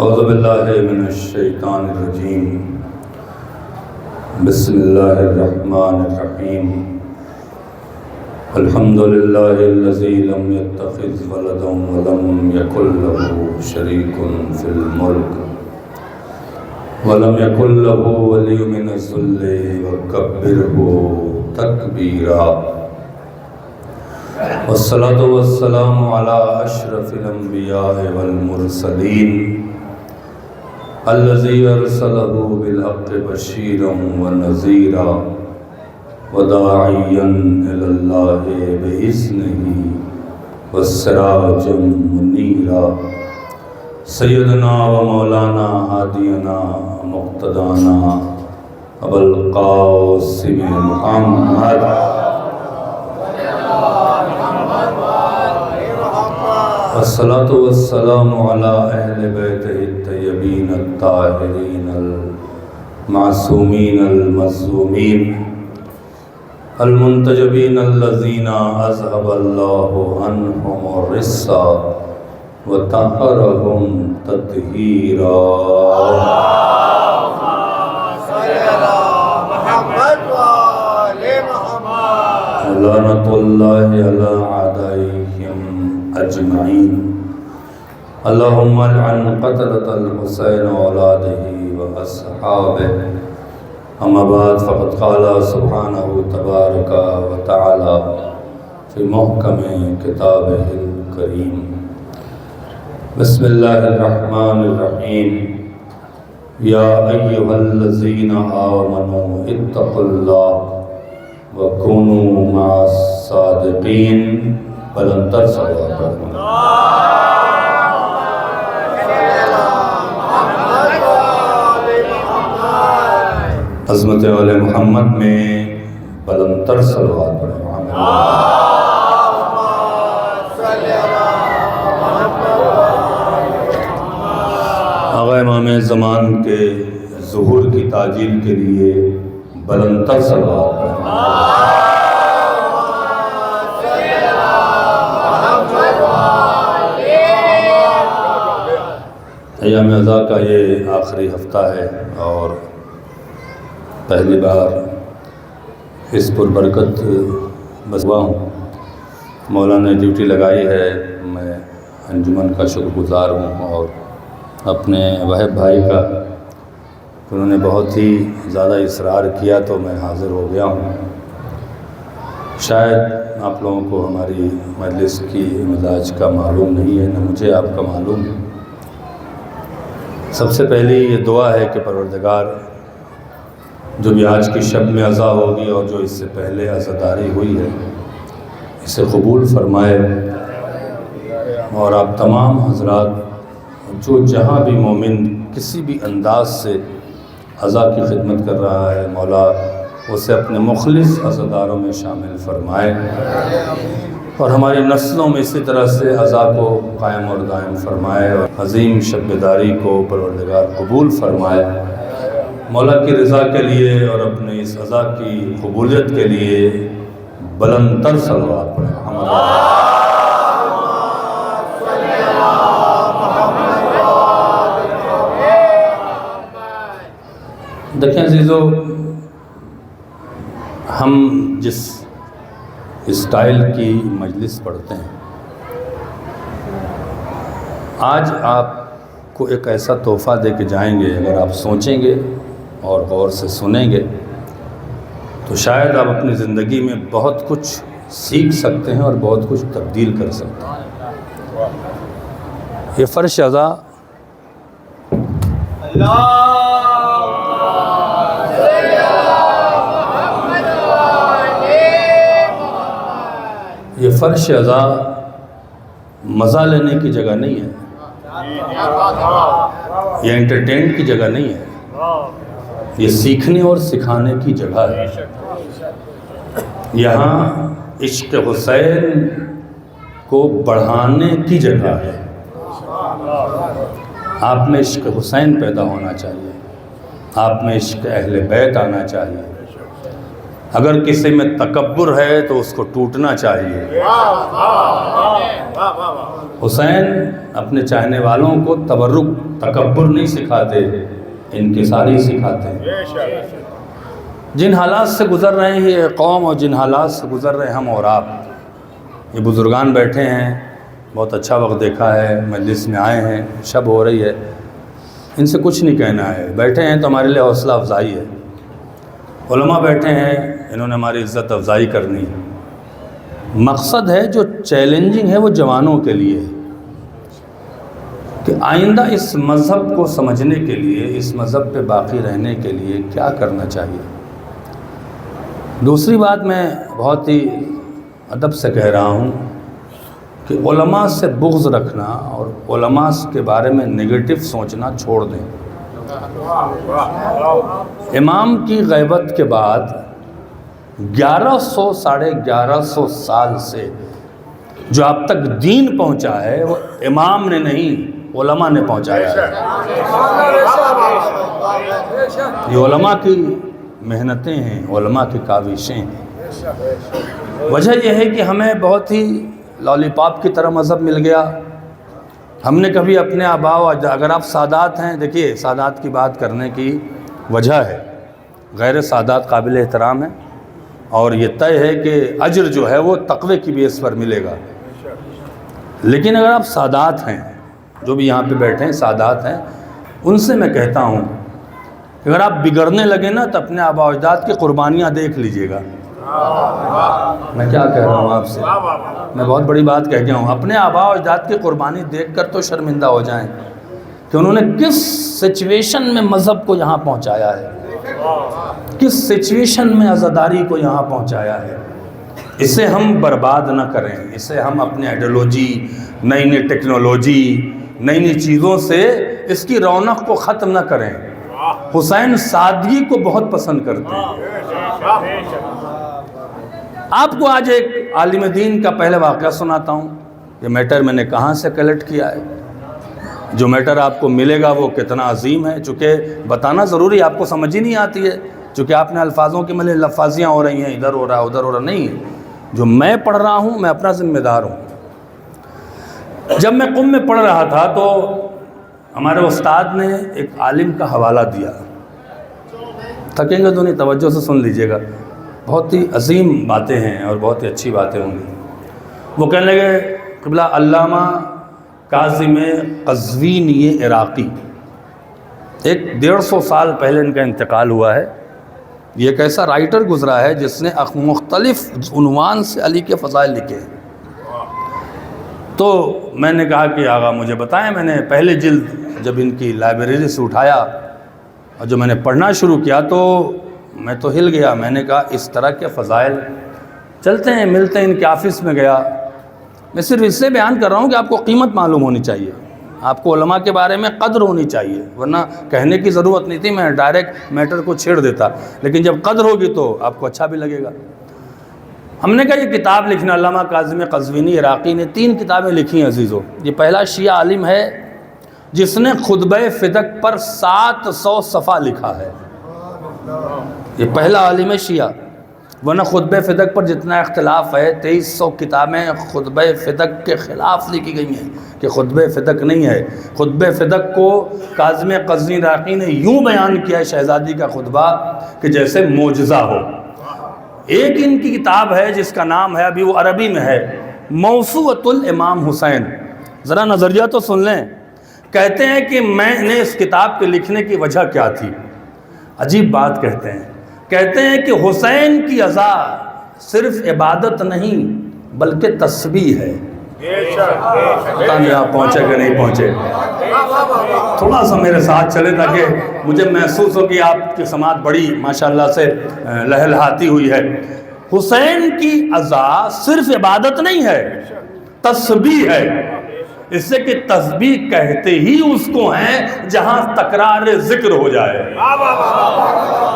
اعوذ باللہ من الشیطان الرجیم بسم اللہ الرحمن الرحیم الحمد للہ الذی لم يتخذ ولدا ولم یکن له شریک فی الملک ولم یکن له ولی من الذل وکبرہ تکبیرا والصلاة والسلام علی اشرف الانبیاء والمرسلین الذی ارسلہ بالحق بشیرا ونذیرا وداعیا الی اللہ بإذنہ وسراجا منیرا سیدنا و مولانا ہادینا مقتدانا ابوالقاسم محمد الصلاة والسلام على اہل بیتہ الطیبین الطاہرین المعصومین المظلومین المنتجبین الذین اذهب اللہ عنہم الرجس وطہرہم تطہیرا لعنۃ اللہ علی اعدائہم اجمعین اللہم لعن قتلۃ الحسین واولادہ واصحابہ اما بعد فقد قال سبحانہ تبارک وتعالی فی محکم کتابہ الکریم بسم اللہ الرحمن الرحیم یا ایہا الذین آمنوا اتقوا اللہ وکونوا مع الصادقین بلندتر صلوات پڑھیں عظمت آل محمد میں بلندتر صلوات پڑھیں آقا امام زمان کے ظہور کی تعجیل کے لیے بلندتر صلوات پڑھیں ایام عزا کا یہ آخری ہفتہ ہے اور پہلی بار اس پر برکت بسوا ہوں۔ مولانا نے ڈیوٹی لگائی ہے، میں انجمن کا شکر گزار ہوں اور اپنے وہب بھائی کا انہوں نے بہت ہی زیادہ اصرار کیا تو میں حاضر ہو گیا ہوں۔ شاید آپ لوگوں کو ہماری مجلس کی مزاج کا معلوم نہیں ہے، نہ مجھے آپ کا معلوم ہے۔ سب سے پہلی یہ دعا ہے کہ پروردگار جو بھی آج کی شب میں عزا ہوگی اور جو اس سے پہلے عزاداری ہوئی ہے اسے قبول فرمائے، اور آپ تمام حضرات جو جہاں بھی مومن کسی بھی انداز سے عزا کی خدمت کر رہا ہے مولا اسے اپنے مخلص عزاداروں میں شامل فرمائے، اور ہماری نسلوں میں اسی طرح سے عزا کو قائم اور دائم فرمائے، اور عظیم شب بیداری کو پروردگار قبول فرمائے۔ مولا کی رضا کے لیے اور اپنے اس عزا کی قبولیت کے لیے بلندتر صلوات پڑھیں۔ دیکھیں عزیزو، ہم جس اسٹائل کی مجلس پڑھتے ہیں، آج آپ کو ایک ایسا تحفہ دے کے جائیں گے، اگر آپ سوچیں گے اور غور سے سنیں گے تو شاید آپ اپنی زندگی میں بہت کچھ سیکھ سکتے ہیں اور بہت کچھ تبدیل کر سکتے ہیں۔ یہ فرش عزا یہ فرش عزا مزہ لینے کی جگہ نہیں ہے، یہ انٹرٹین کی جگہ نہیں ہے، یہ سیکھنے اور سکھانے کی جگہ ہے۔ یہاں عشق حسین کو بڑھانے کی جگہ ہے۔ آپ میں عشق حسین پیدا ہونا چاہیے، آپ میں عشق اہل بیت آنا چاہیے، اگر کسی میں تکبر ہے تو اس کو ٹوٹنا چاہیے۔ حسین اپنے چاہنے والوں کو تبرک، تکبر نہیں سکھاتے، انکساری سکھاتے ہیں۔ جن حالات سے گزر رہے ہیں یہ قوم اور جن حالات سے گزر رہے ہیں ہم اور آپ، یہ بزرگان بیٹھے ہیں، بہت اچھا وقت دیکھا ہے، مجلس میں آئے ہیں، شب ہو رہی ہے، ان سے کچھ نہیں کہنا ہے، بیٹھے ہیں تو ہمارے لیے حوصلہ افزائی ہے۔ علماء بیٹھے ہیں، انہوں نے ہماری عزت افزائی کرنی ہے۔ مقصد ہے جو چیلنجنگ ہے وہ جوانوں کے لیے کہ آئندہ اس مذہب کو سمجھنے کے لیے، اس مذہب پہ باقی رہنے کے لیے کیا کرنا چاہیے۔ دوسری بات میں بہت ہی ادب سے کہہ رہا ہوں کہ علماء سے بغض رکھنا اور علماء کے بارے میں نگیٹو سوچنا چھوڑ دیں۔ امام کی غیبت کے بعد 1100 ساڑھے 1100 سال سے جو اب تک دین پہنچا ہے وہ امام نے نہیں، علماء نے پہنچایا ہے۔ یہ علماء کی محنتیں ہیں، علماء کی کاوشیں ہیں۔ وجہ یہ ہے کہ ہمیں بہت ہی لالی پاپ کی طرح مذہب مل گیا۔ ہم نے کبھی اپنے آباء و اجداد، اگر آپ سادات ہیں، دیکھیے سادات کی بات کرنے کی وجہ ہے، غیر سادات قابل احترام ہیں اور یہ طے ہے کہ اجر جو ہے وہ تقوی کی بیس پر ملے گا۔ لیکن اگر آپ سادات ہیں، جو بھی یہاں پہ بیٹھے ہیں سادات ہیں، ان سے میں کہتا ہوں کہ اگر آپ بگڑنے لگے نا تو اپنے آباء و اجداد کی قربانیاں دیکھ لیجئے گا۔ میں کیا کہہ رہا ہوں آپ سے، میں بہت بڑی بات کہہ گیا ہوں۔ اپنے آباء و اجداد کی قربانی دیکھ کر تو شرمندہ ہو جائیں کہ انہوں نے کس سچویشن میں مذہب کو یہاں پہنچایا ہے، کس سچویشن میں عزاداری کو یہاں پہنچایا ہے۔ اسے ہم برباد نہ کریں، اسے ہم اپنے آئیڈیالوجی، نئی نئی ٹیکنالوجی، نئی نئی چیزوں سے اس کی رونق کو ختم نہ کریں۔ حسین سادگی کو بہت پسند کرتے ہیں۔ آپ کو آج ایک عالم دین کا پہلے واقعہ سناتا ہوں۔ یہ میٹر میں نے کہاں سے کلیکٹ کیا ہے، جو میٹر آپ کو ملے گا وہ کتنا عظیم ہے، چونکہ بتانا ضروری، آپ کو سمجھ ہی نہیں آتی ہے، چونکہ آپ نے الفاظوں کے ملے لفاظیاں ہو رہی ہیں، ادھر ہو رہا ادھر ہو رہا، نہیں، جو میں پڑھ رہا ہوں میں اپنا ذمہ دار ہوں۔ جب میں قم میں پڑھ رہا تھا تو ہمارے استاد نے ایک عالم کا حوالہ دیا، تھکیں گے تو نہیں، توجہ سے سن لیجئے گا، بہت ہی عظیم باتیں ہیں اور بہت ہی اچھی باتیں ہوں گی۔ وہ کہنے لگے قبلہ علامہ کاظم قزوینی عراقی، 150 سال پہلے ان کا انتقال ہوا ہے۔ یہ ایک ایسا رائٹر گزرا ہے جس نے مختلف عنوان سے علی کے فضائل لکھے ہیں۔ تو میں نے کہا کہ آقا مجھے بتائیں، میں نے پہلے جلد جب ان کی لائبریری سے اٹھایا اور جو میں نے پڑھنا شروع کیا تو میں تو ہل گیا۔ میں نے کہا اس طرح کے فضائل چلتے ہیں ملتے ہیں، ان کے آفس میں گیا۔ میں صرف اس سے بیان کر رہا ہوں کہ آپ کو قیمت معلوم ہونی چاہیے، آپ کو علماء کے بارے میں قدر ہونی چاہیے، ورنہ کہنے کی ضرورت نہیں تھی، میں ڈائریکٹ میٹر کو چھیڑ دیتا، لیکن جب قدر ہوگی تو آپ کو اچھا بھی لگے گا۔ ہم نے کہا یہ کتاب لکھنا، علامہ کاظم قزوینی عراقی نے 3 کتابیں لکھی ہیں عزیزو۔ یہ پہلا شیعہ عالم ہے جس نے خطبہ فدق پر 700 صفحہ لکھا ہے، یہ پہلا عالم ہے شیعہ، ورنہ خطبہ فدق پر جتنا اختلاف ہے 2300 کتابیں خطبہ فدق کے خلاف لکھی گئی ہیں کہ خطبہ فدق نہیں ہے۔ خطبہ فدق کو کاظم قزوینی عراقی نے یوں بیان کیا ہے شہزادی کا خطبہ کہ جیسے معجزہ ہو۔ ایک ان کی کتاب ہے جس کا نام ہے، ابھی وہ عربی میں ہے، موسوعۃ الامام حسین۔ ذرا نظریہ تو سن لیں۔ کہتے ہیں کہ میں نے اس کتاب کے لکھنے کی وجہ کیا تھی، عجیب بات کہتے ہیں کہ حسین کی عزا صرف عبادت نہیں بلکہ تسبیح ہے۔ پتہ نہیں آپ پہنچے کہ نہیں پہنچے، تھوڑا سا میرے ساتھ چلے تاکہ مجھے محسوس ہو کہ آپ کی سماعت بڑی ماشاءاللہ سے لہلہاتی ہوئی ہے۔ حسین کی عزا صرف عبادت نہیں ہے، تسبیح ہے، اس سے کہ تسبیح کہتے ہی اس کو ہیں جہاں تکرار ذکر ہو جائے۔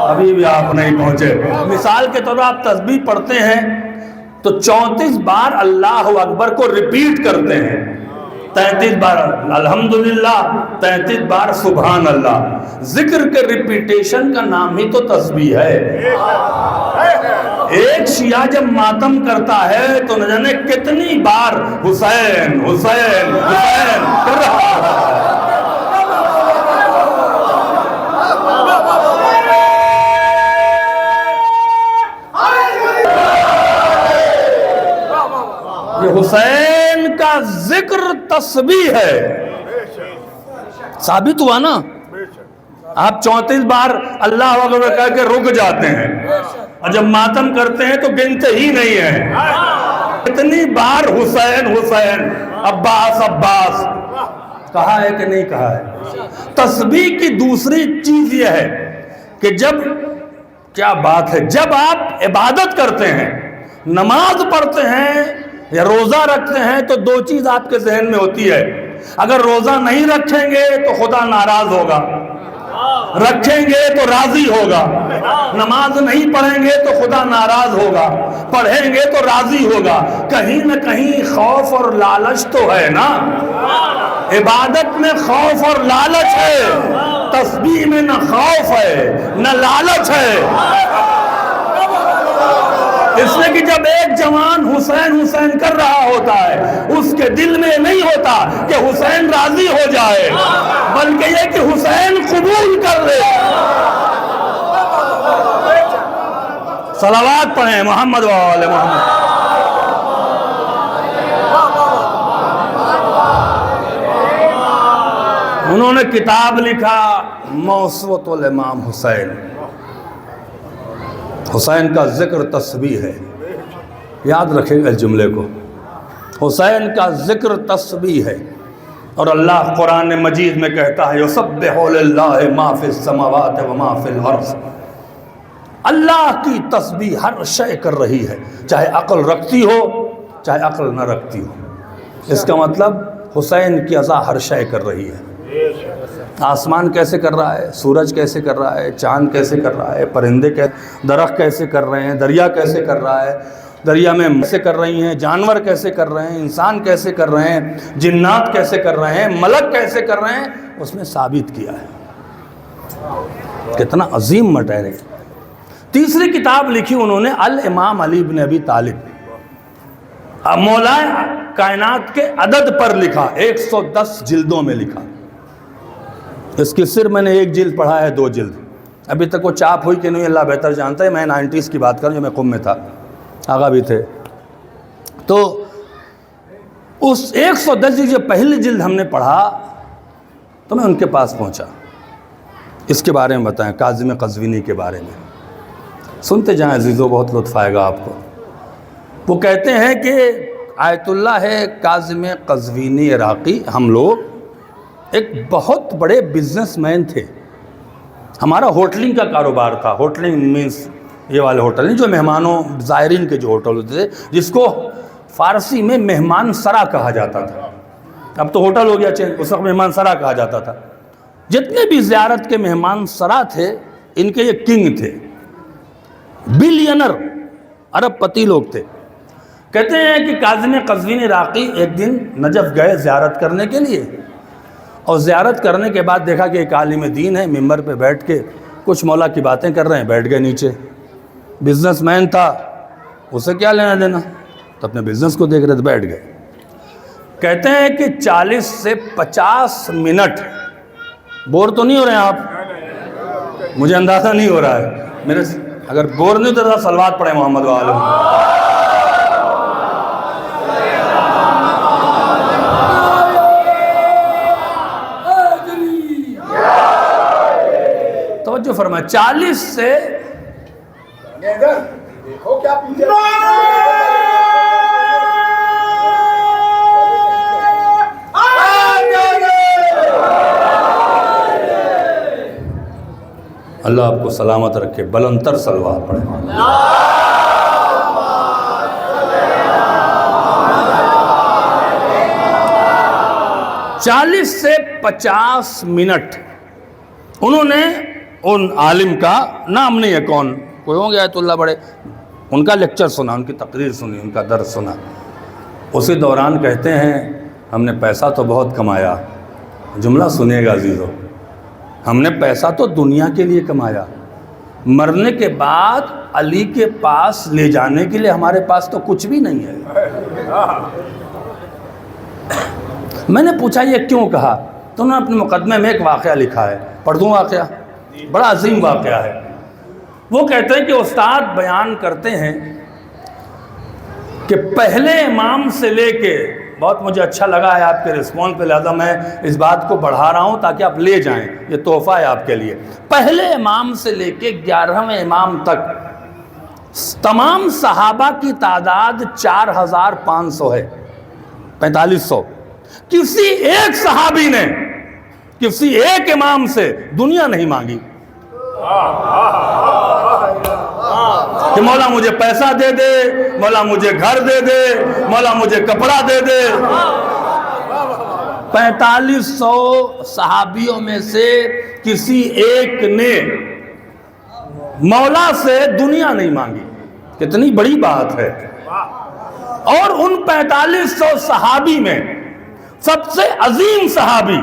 ابھی بھی آپ نہیں پہنچے۔ مثال کے طور پر آپ تسبیح پڑھتے ہیں تو 34 بار اللہ اکبر کو ریپیٹ کرتے ہیں، 33 بار الحمدللہ، 33 بار سبحان اللہ۔ ذکر کے ریپیٹیشن کا نام ہی تو تسبیح ہے۔ ایک شیعہ جب ماتم کرتا ہے تو نہ جانے کتنی بار حسین حسین حسین کر رہا ہے۔ یہ حسین کا ذکر تسبیح ہے، ثابت ہوا نا؟ آپ 34 بار اللہ اکبر کہہ کے رک جاتے ہیں اور جب ماتم کرتے ہیں تو گنتے ہی نہیں ہیں۔ اتنی بار حسین حسین عباس عباس کہا ہے کہ نہیں کہا ہے؟ تسبیح کی دوسری چیز یہ ہے کہ جب، کیا بات ہے، جب آپ عبادت کرتے ہیں، نماز پڑھتے ہیں یا روزہ رکھتے ہیں تو دو چیز آپ کے ذہن میں ہوتی ہے۔ اگر روزہ نہیں رکھیں گے تو خدا ناراض ہوگا، رکھیں گے تو راضی ہوگا، نماز نہیں پڑھیں گے تو خدا ناراض ہوگا، پڑھیں گے تو راضی ہوگا۔ کہیں نہ کہیں خوف اور لالچ تو ہے نا؟ عبادت میں خوف اور لالچ ہے، تسبیح میں نہ خوف ہے نہ لالچ ہے۔ اس لیے کہ جب ایک جوان حسین حسین کر رہا ہوتا ہے اس کے دل میں نہیں ہوتا کہ حسین راضی ہو جائے، بلکہ یہ کہ حسین قبول کر لے۔ صلوات پڑھیں محمد و آل محمد۔ انہوں نے کتاب لکھا موسوعۃ الامام حسین، حسین کا ذکر تسبیح ہے۔ یاد رکھیں گے اس جملے کو، حسین کا ذکر تسبیح ہے۔ اور اللہ قرآن مجید میں کہتا ہے یسبح للہ ما فی السماوات و ما فی الارض، اللہ کی تسبیح ہر شے کر رہی ہے، چاہے عقل رکھتی ہو چاہے عقل نہ رکھتی ہو۔ اس کا مطلب حسین کی عزا ہر شے کر رہی ہے۔ آسمان کیسے کر رہا ہے، سورج کیسے کر رہا ہے، چاند کیسے کر رہا ہے، پرندے درخت کیسے کر رہے ہیں، دریا کیسے کر رہا ہے، دریا میں کیسے کر رہی ہیں، جانور کیسے کر رہے ہیں، انسان کیسے کر رہے ہیں، جنات کیسے کر رہے ہیں، ملک کیسے کر رہے ہیں، اس نے ثابت کیا ہے۔ کتنا عظیم مٹر ہے۔ تیسری کتاب لکھی انہوں نے الامام علی بن ابی طالب، مولا کائنات کے عدد پر لکھا، 110 جلدوں میں لکھا۔ اس کی صرف میں نے ایک جلد پڑھا ہے، 2 جلد ابھی تک وہ چاپ ہوئی کہ نہیں اللہ بہتر جانتا ہے۔ میں 90s کی بات کروں جو میں قم میں تھا، آغا بھی تھے، تو اس 110 جلد جو پہلی جلد ہم نے پڑھا تو میں ان کے پاس پہنچا، اس کے بارے میں بتائیں، کاظم قزوینی کے بارے میں سنتے جائیں عزیزو، بہت لطف آئے گا آپ کو۔ وہ کہتے ہیں کہ آیت اللہ ہے کاظم قزوینی عراقی، ہم لوگ ایک بہت بڑے بزنس مین تھے، ہمارا ہوٹلنگ کا کاروبار تھا۔ ہوٹلنگ مینس یہ والے ہوٹل نہیں جو مہمانوں زائرین کے جو ہوٹل ہوتے تھے، جس کو فارسی میں مہمان سرا کہا جاتا تھا، اب تو ہوٹل ہو گیا چینج، اس وقت مہمان سرا کہا جاتا تھا۔ جتنے بھی زیارت کے مہمان سرا تھے ان کے یہ کنگ تھے، بلینر ارب پتی لوگ تھے۔ کہتے ہیں کہ کاظم قزوینی عراقی ایک دن نجف گئے زیارت کرنے کے لیے، اور زیارت کرنے کے بعد دیکھا کہ ایک عالم دین ہے ممبر پہ بیٹھ کے کچھ مولا کی باتیں کر رہے ہیں، بیٹھ گئے نیچے۔ بزنس مین تھا، اسے کیا لینا دینا، تو اپنے بزنس کو دیکھ رہے تھے، بیٹھ گئے۔ کہتے ہیں کہ 40 سے 50 منٹ، بور تو نہیں ہو رہے ہیں آپ؟ مجھے اندازہ نہیں ہو رہا ہے، میرے اگر بور نہیں ہوتا صلوات پڑھیں محمد و آل محمد۔ توجہ فرمائے، 40 سے دیکھو کیا پیچھے اللہ آپ کو سلامت رکھے، بلندتر صلوات پڑھیں۔ 40 سے 50 منٹ انہوں نے ان عالم کا نام نہیں ہے کون، کوئی ہوں گے آیت اللہ بڑے، ان کا لیکچر سنا، ان کی تقریر سنی، ان کا درس سنا۔ اسی دوران کہتے ہیں ہم نے پیسہ تو بہت کمایا، جملہ سنیے گا عزیزو، ہم نے پیسہ تو دنیا کے لیے کمایا، مرنے کے بعد علی کے پاس لے جانے کے لیے ہمارے پاس تو کچھ بھی نہیں ہے۔ میں نے پوچھا یہ کیوں کہا؟ تو انہوں نے اپنے مقدمے میں ایک واقعہ لکھا ہے، پڑھ دوں واقعہ؟ بڑا عظیم واقعہ ہے۔ وہ کہتے ہیں کہ استاد بیان کرتے ہیں کہ پہلے امام سے لے کے، بہت مجھے اچھا لگا ہے آپ کے رسپونس پہ، لہذا میں اس بات کو بڑھا رہا ہوں تاکہ آپ لے جائیں، یہ تحفہ ہے آپ کے لیے۔ پہلے امام سے لے کے 11ویں امام تک تمام صحابہ کی تعداد 4500 ہے، 4500۔ کسی ایک صحابی نے کسی ایک امام سے دنیا نہیں مانگی کہ مولا مجھے پیسہ دے دے، مولا مجھے گھر دے دے، مولا مجھے کپڑا دے دے۔ 4500 صحابیوں میں سے کسی ایک نے مولا سے دنیا نہیں مانگی۔ کتنی بڑی بات ہے۔ اور ان 4500 صحابی میں سب سے عظیم صحابی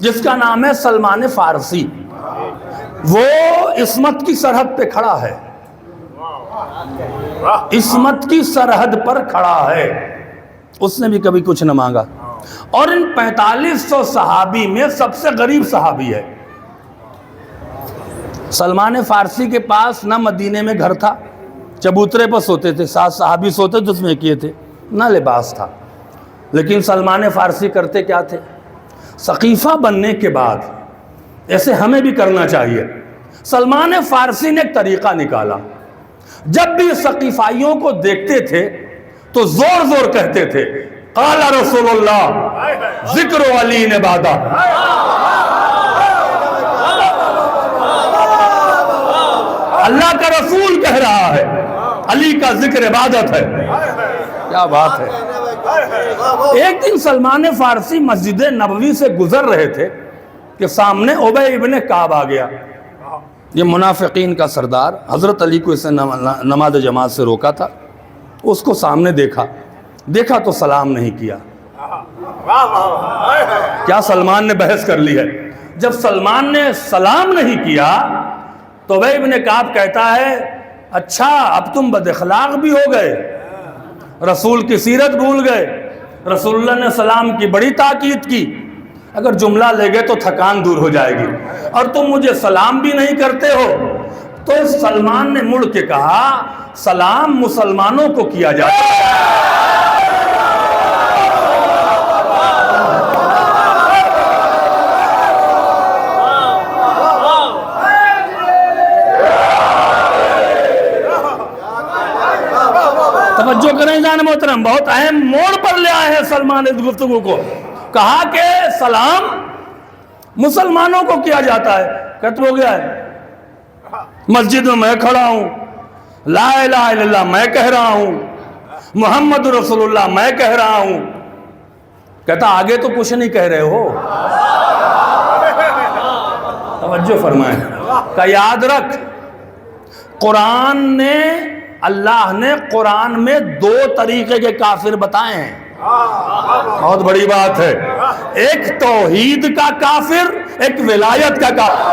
جس کا نام ہے سلمان فارسی، وہ عصمت کی سرحد پہ کھڑا ہے، عصمت کی سرحد پر کھڑا ہے، اس نے بھی کبھی کچھ نہ مانگا۔ اور ان 4500 صحابی میں سب سے غریب صحابی ہے۔ سلمان فارسی کے پاس نہ مدینے میں گھر تھا، چبوترے پر سوتے تھے، 7 صحابی سوتے تھے، اس میں کیے تھے، نہ لباس تھا۔ لیکن سلمان فارسی کرتے کیا تھے؟ سقیفہ بننے کے بعد، ایسے ہمیں بھی کرنا چاہیے، سلمان فارسی نے ایک طریقہ نکالا۔ جب بھی سقیفائیوں کو دیکھتے تھے تو زور زور کہتے تھے قال رسول اللہ ذکر علی عبادہ۔ اللہ کا رسول کہہ رہا ہے علی کا ذکر عبادت ہے۔ کیا بات ہے۔ ایک دن سلمان فارسی مسجد نبوی سے گزر رہے تھے کہ سامنے ابی ابن کعب آ گیا، یہ منافقین کا سردار۔ حضرت علی کو اس نے نماز جماعت سے روکا تھا، اس کو سامنے دیکھا تو سلام نہیں کیا۔ کیا سلمان نے بحث کر لی ہے؟ جب سلمان نے سلام نہیں کیا تو ابی ابن کعب کہتا ہے اچھا اب تم بد اخلاق بھی ہو گئے، رسول کی سیرت بھول گئے۔ رسول اللہ نے سلام کی بڑی تاکید کی، اگر جملہ لے گئے تو تھکان دور ہو جائے گی، اور تم مجھے سلام بھی نہیں کرتے ہو۔ تو سلمان نے مڑ کے کہا سلام مسلمانوں کو کیا جاتا ہے۔ توجہ کریں جان محترم، بہت اہم موڑ پر لے آئے ہیں سلمان اس گفتگو کو۔ کہا کہ سلام مسلمانوں کو کیا جاتا ہے، ختم ہو گیا ہے۔ مسجد میں کھڑا ہوں، لا الہ الا اللہ میں کہہ رہا ہوں، محمد رسول اللہ میں کہہ رہا ہوں، کہتا آگے تو کچھ نہیں کہہ رہے ہو۔ توجہ فرمائیں کہ یاد رکھ، اللہ نے قرآن میں 2 طریقے کے کافر بتائے ہیں، بہت بڑی بات ہے۔ ایک توحید کا کافر، ایک ولایت کا کافر۔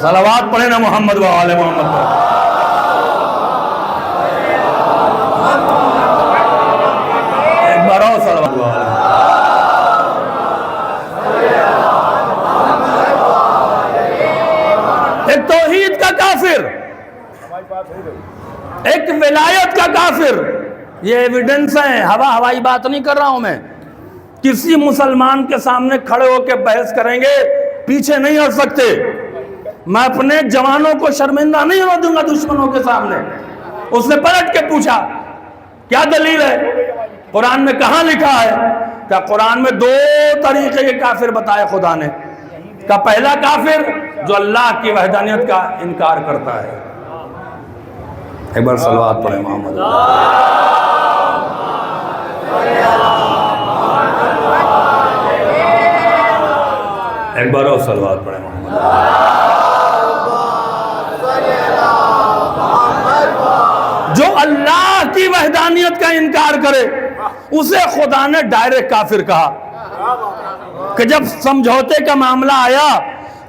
صلوات پڑھیں نا محمد و آل محمد پر۔ ایک بار اور صلوات و آل محمد۔ ایک توحید کا کافر، ایک ولایت کا کافر۔ یہ ایویڈنس ہے، ہوائی بات نہیں کر رہا ہوں میں۔ کسی مسلمان کے سامنے کھڑے ہو کے بحث کریں گے پیچھے نہیں ہٹ سکتے۔ میں اپنے جوانوں کو شرمندہ نہیں ہونے دوں گا دشمنوں کے سامنے۔ اس نے پلٹ کے پوچھا کیا دلیل ہے؟ قرآن میں کہاں لکھا ہے؟ کیا قرآن میں 2 طریقے کے کافر بتائے خدا نے؟ کا پہلا کافر جو اللہ کی وحدانیت کا انکار کرتا ہے۔ ایک بار صلوات پڑھیں محمد۔ ایک بار اور صلوات پڑھیں محمد۔ جو اللہ کی وحدانیت کا انکار کرے اسے خدا نے ڈائریکٹ کافر کہا۔ کہ جب سمجھوتے کا معاملہ آیا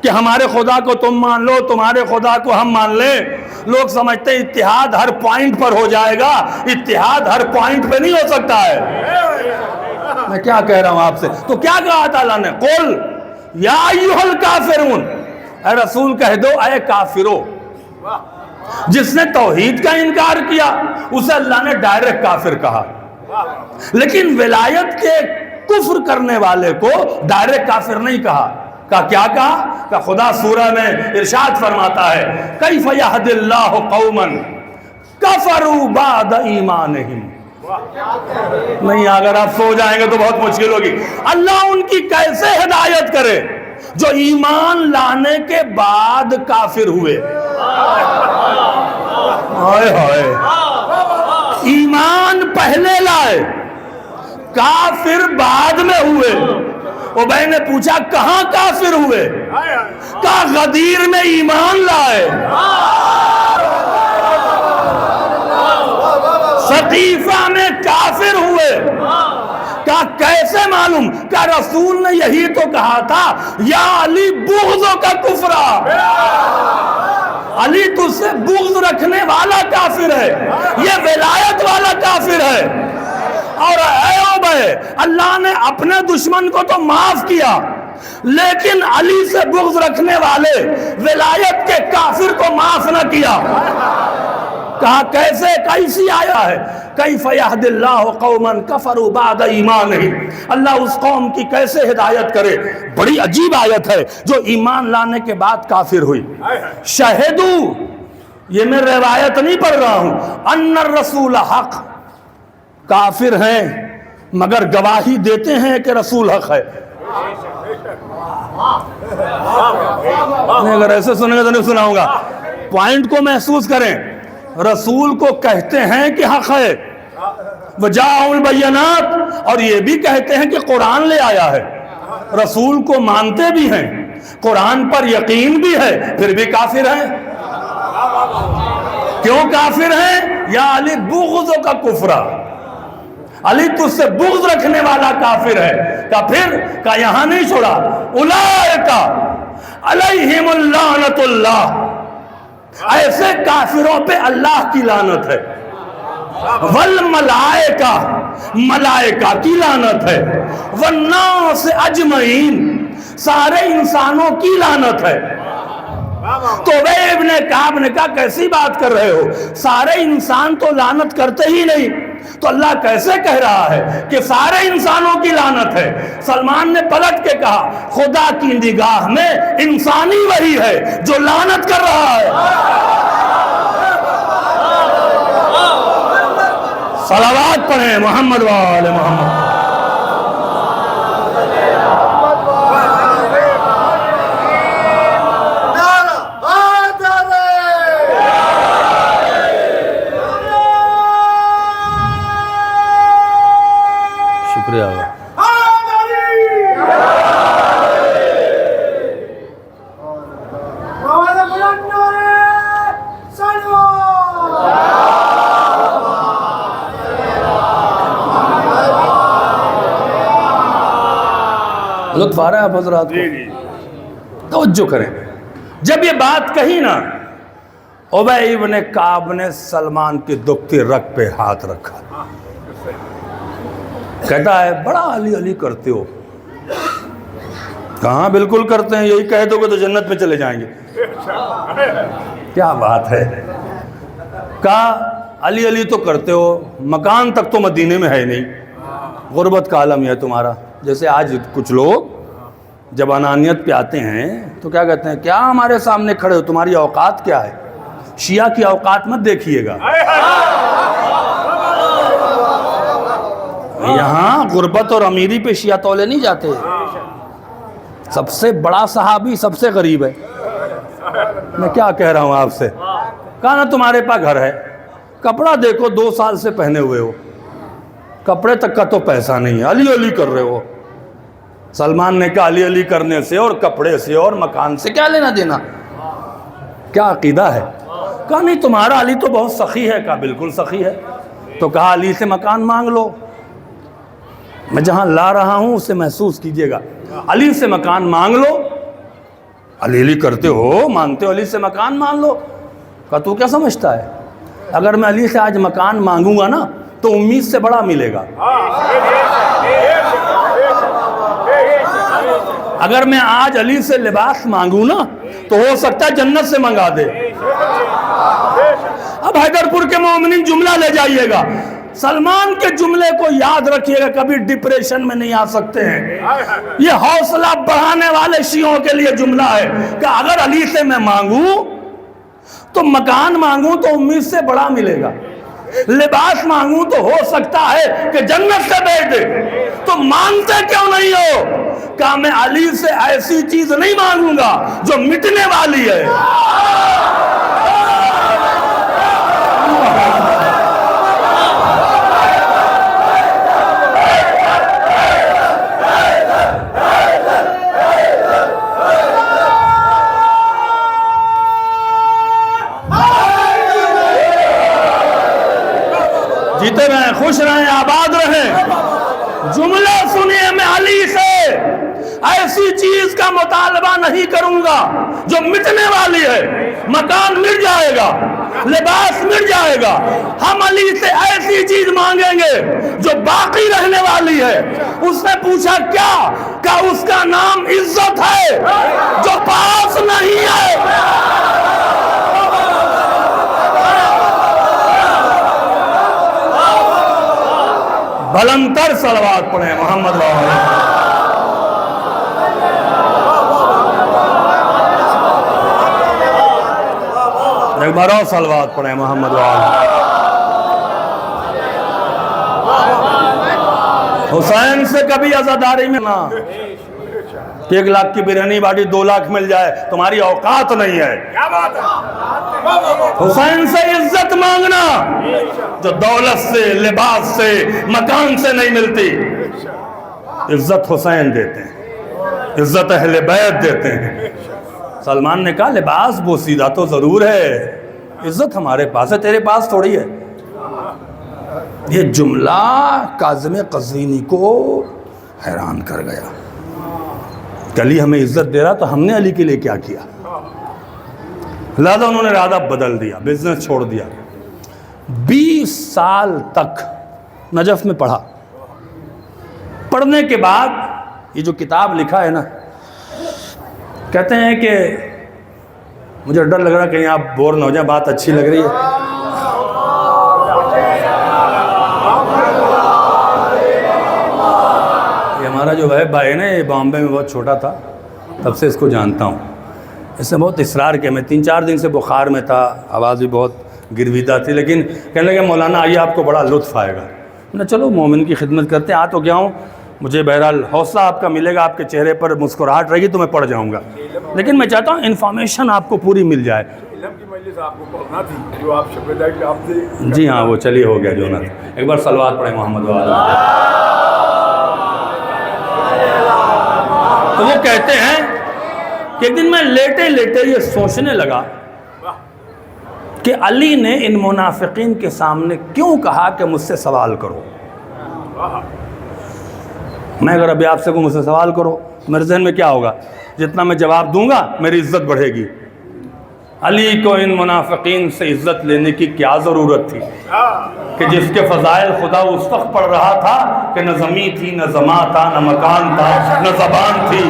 کہ ہمارے خدا کو تم مان لو، تمہارے خدا کو ہم مان لیں۔ لوگ سمجھتے ہیں اتحاد ہر پوائنٹ پر ہو جائے گا، اتحاد ہر پوائنٹ پہ نہیں ہو سکتا ہے۔ میں کیا کہہ رہا ہوں آپ سے؟ تو کیا کہا تعالیٰ نے؟ قل یا ایھا الکافرون، اے رسول کہہ دو اے کافرو۔ جس نے توحید کا انکار کیا اسے اللہ نے ڈائریکٹ کافر کہا، لیکن ولایت کے کفر کرنے والے کو ڈائریکٹ کافر نہیں کہا۔ کیا کہا؟ کہ خدا سورہ میں ارشاد فرماتا ہے کیف یہدی اللہ قوما کفروا بعد ایمانہم۔ نہیں، اگر آپ سو جائیں گے تو بہت مشکل ہوگی۔ اللہ ان کی کیسے ہدایت کرے جو ایمان لانے کے بعد کافر ہوئے؟ ہائے ہائے، ایمان پہلے لائے، کافر بعد میں ہوئے۔ ابی نے پوچھا کہاں کافر ہوئے؟ کہا غدیر میں ایمان لائے، ثقیفہ میں کافر ہوئے۔ کہا کیسے معلوم؟ کہ رسول نے یہی تو کہا تھا یا علی بغض کا کفرا، علی تجھ سے بغض رکھنے والا کافر ہے، یہ ولایت والا کافر ہے۔ اور اے ابی، اللہ نے اپنے دشمن کو تو معاف کیا، لیکن علی سے بغض رکھنے والے ولایت کے کافر کو معاف نہ کیا۔ کہا کیسے؟ کیسی آیا ہے؟ کیف یہدی اللہ قوما کفروا بعد ایمانہم، اللہ اس قوم کی کیسے ہدایت کرے؟ بڑی عجیب آیت ہے جو ایمان لانے کے بعد کافر ہوئی۔ شہدو، یہ میں روایت نہیں پڑھ رہا ہوں، ان الرسول حق، کافر ہیں مگر گواہی دیتے ہیں کہ رسول حق ہے۔ اگر ایسے سنیں گے تو نہیں سناؤں گا، پوائنٹ کو محسوس کریں۔ رسول کو کہتے ہیں کہ حق ہے، وجاء البینات، اور یہ بھی کہتے ہیں کہ قرآن لے آیا ہے۔ رسول کو مانتے بھی ہیں، قرآن پر یقین بھی ہے، پھر بھی کافر ہیں۔ کیوں کافر ہیں؟ یا علی بغض کا کفرا، علی تجھ سے بغض رکھنے والا کافر ہے۔ کہ پھر کہ یہاں نہیں چھوڑا، اولئک علیہم اللعنۃ اللہ، ایسے کافروں پہ اللہ کی لعنت ہے، والملائکہ، ملائکہ کی لعنت ہے، والناس اجمعین، سارے انسانوں کی لعنت ہے۔ تو ابی ابن کعب نے کہا کیسی بات کر رہے ہو؟ سارے انسان تو لعنت کرتے ہی نہیں، تو اللہ کیسے کہہ رہا ہے کہ سارے انسانوں کی لعنت ہے؟ سلمان نے پلٹ کے کہا خدا کی نگاہ میں انسانی وہی ہے جو لعنت کر رہا ہے۔ صلوات پڑھیں محمد و آل محمد۔ شکریہ۔ لطف آ رہا ہے آپ حضرات کو؟ توجہ کریں، جب یہ بات کہی نا، ابی ابن کعب نے سلمان کے دکھتی رگ پہ ہاتھ رکھا، کہتا ہے بڑا علی علی کرتے ہو۔ کہاں بالکل کرتے ہیں، یہی کہہ دو گے تو جنت میں چلے جائیں گے۔ کیا بات ہے؟ کہا علی علی تو کرتے ہو، مکان تک تو مدینے میں ہے نہیں، غربت کا عالم ہے تمہارا۔ جیسے آج کچھ لوگ جب انانیت پہ آتے ہیں تو کیا کہتے ہیں، کیا ہمارے سامنے کھڑے ہو، تمہاری اوقات کیا ہے؟ شیعہ کی اوقات مت دیکھیے گا، یہاں غربت اور امیری پہ شیعہ تولے نہیں جاتے۔ سب سے بڑا صحابی سب سے غریب ہے۔ میں کیا کہہ رہا ہوں آپ سے؟ کہا نا تمہارے پاس گھر ہے، کپڑا دیکھو 2 سال سے پہنے ہوئے ہو، کپڑے تک کا تو پیسہ نہیں ہے، علی علی کر رہے ہو۔ سلمان نے کہا علی علی کرنے سے اور کپڑے سے اور مکان سے کیا لینا دینا؟ کیا عقیدہ ہے؟ کہا نہیں تمہارا علی تو بہت سخی ہے۔ کہا بالکل سخی ہے۔ تو کہا علی سے مکان مانگ لو، میں جہاں لا رہا ہوں اسے محسوس کیجئے گا، علی سے مکان مانگ لو، علی علی کرتے ہو، مانگتے ہو، علی سے مکان مان لو۔ کہا تو کیا سمجھتا ہے، اگر میں علی سے آج مکان مانگوں گا نا تو امید سے بڑا ملے گا، اگر میں آج علی سے لباس مانگوں نا تو ہو سکتا ہے جنت سے منگا دے۔ اب حیدر پور کے مومنین جملہ لے جائیے گا، سلمان کے جملے کو یاد رکھیے گا، کبھی ڈپریشن میں نہیں آ سکتے ہیں۔ یہ حوصلہ بڑھانے والے شیعوں کے لیے جملہ ہے کہ اگر علی سے میں مانگوں تو مکان مانگوں تو امید سے بڑا ملے گا، لباس مانگوں تو ہو سکتا ہے کہ جنت سے بھیج دے، تو مانگتے کیوں نہیں ہو؟ کہ میں علی سے ایسی چیز نہیں مانگوں گا جو مٹنے والی ہے۔ جیتے رہیں، خوش رہیں، آباد رہیں۔ جملہ سنیے، میں علی سے ایسی چیز کا مطالبہ نہیں کروں گا جو مٹنے والی ہے، مکان مٹ جائے گا، لباس مٹ جائے گا، ہم علی سے ایسی چیز مانگیں گے جو باقی رہنے والی ہے۔ اس نے پوچھا کیا؟ کہ اس کا نام عزت ہے جو پاس نہیں ہے۔ بلندر صلوات پڑھیں محمد وآلہ۔ ایک بار اور صلوات پڑھیں محمد وآلہ۔ حسین سے کبھی عزاداری میں نہ کہ 1 لاکھ کی بریانی باٹی 2 لاکھ مل جائے، تمہاری اوقات نہیں ہے۔ حسین سے عزت مانگنا جو دولت سے، لباس سے، مکان سے نہیں ملتی۔ عزت حسین دیتے ہیں، عزت اہل بیت دیتے ہیں۔ سلمان نے کہا لباس بوسیدہ تو ضرور ہے، عزت ہمارے پاس ہے، تیرے پاس تھوڑی ہے۔ یہ جملہ کاظم قزوینی کو حیران کر گیا کہ علی ہمیں عزت دے رہا تو ہم نے علی کے لیے کیا کیا؟ لہذا انہوں نے ارادہ بدل دیا، بزنس چھوڑ دیا۔ 20 سال تک نجف میں پڑھا۔ پڑھنے کے بعد یہ جو کتاب لکھا ہے نا، کہتے ہیں کہ مجھے ڈر لگ رہا کہیں آپ بور نہ ہو جائیں، بات اچھی لگ رہی ہے۔ یہ ہمارا جو ہے بھائی ہے نا، یہ بامبے میں بہت چھوٹا تھا، تب سے اس کو جانتا ہوں۔ اس نے بہت اصرار کیا، میں 3-4 دن سے بخار میں تھا، آواز بھی بہت گرویدہ تھی، لیکن کہنے لگے مولانا آئیے آپ کو بڑا لطف آئے گا۔ میں نے چلو مومن کی خدمت کرتے ہیں، آ تو گیا ہوں، مجھے بہرحال حوصلہ آپ کا ملے گا، آپ کے چہرے پر مسکراہٹ رہے گی تو میں پڑھ جاؤں گا، لیکن میں چاہتا ہوں انفارمیشن آپ کو پوری مل جائے۔ جی ہاں، وہ چلیے ہو گیا جو نہ تھا۔ ایک بار صلوات پڑھیں محمد وآلہ۔ تو وہ کہتے ہیں کہ ایک دن میں لیٹے لیٹے یہ سوچنے لگا کہ علی نے ان منافقین کے سامنے کیوں کہا کہ مجھ سے سوال کرو۔ میں اگر ابھی آپ سے مجھ سے سوال کرو، میرے ذہن میں کیا ہوگا؟ جتنا میں جواب دوں گا میری عزت بڑھے گی۔ علی کو ان منافقین سے عزت لینے کی کیا ضرورت تھی کہ جس کے فضائل خدا اس وقت پڑھ رہا تھا کہ نہ زمین تھی، نہ زمان تھا، نہ مکان تھا، نہ زبان تھی۔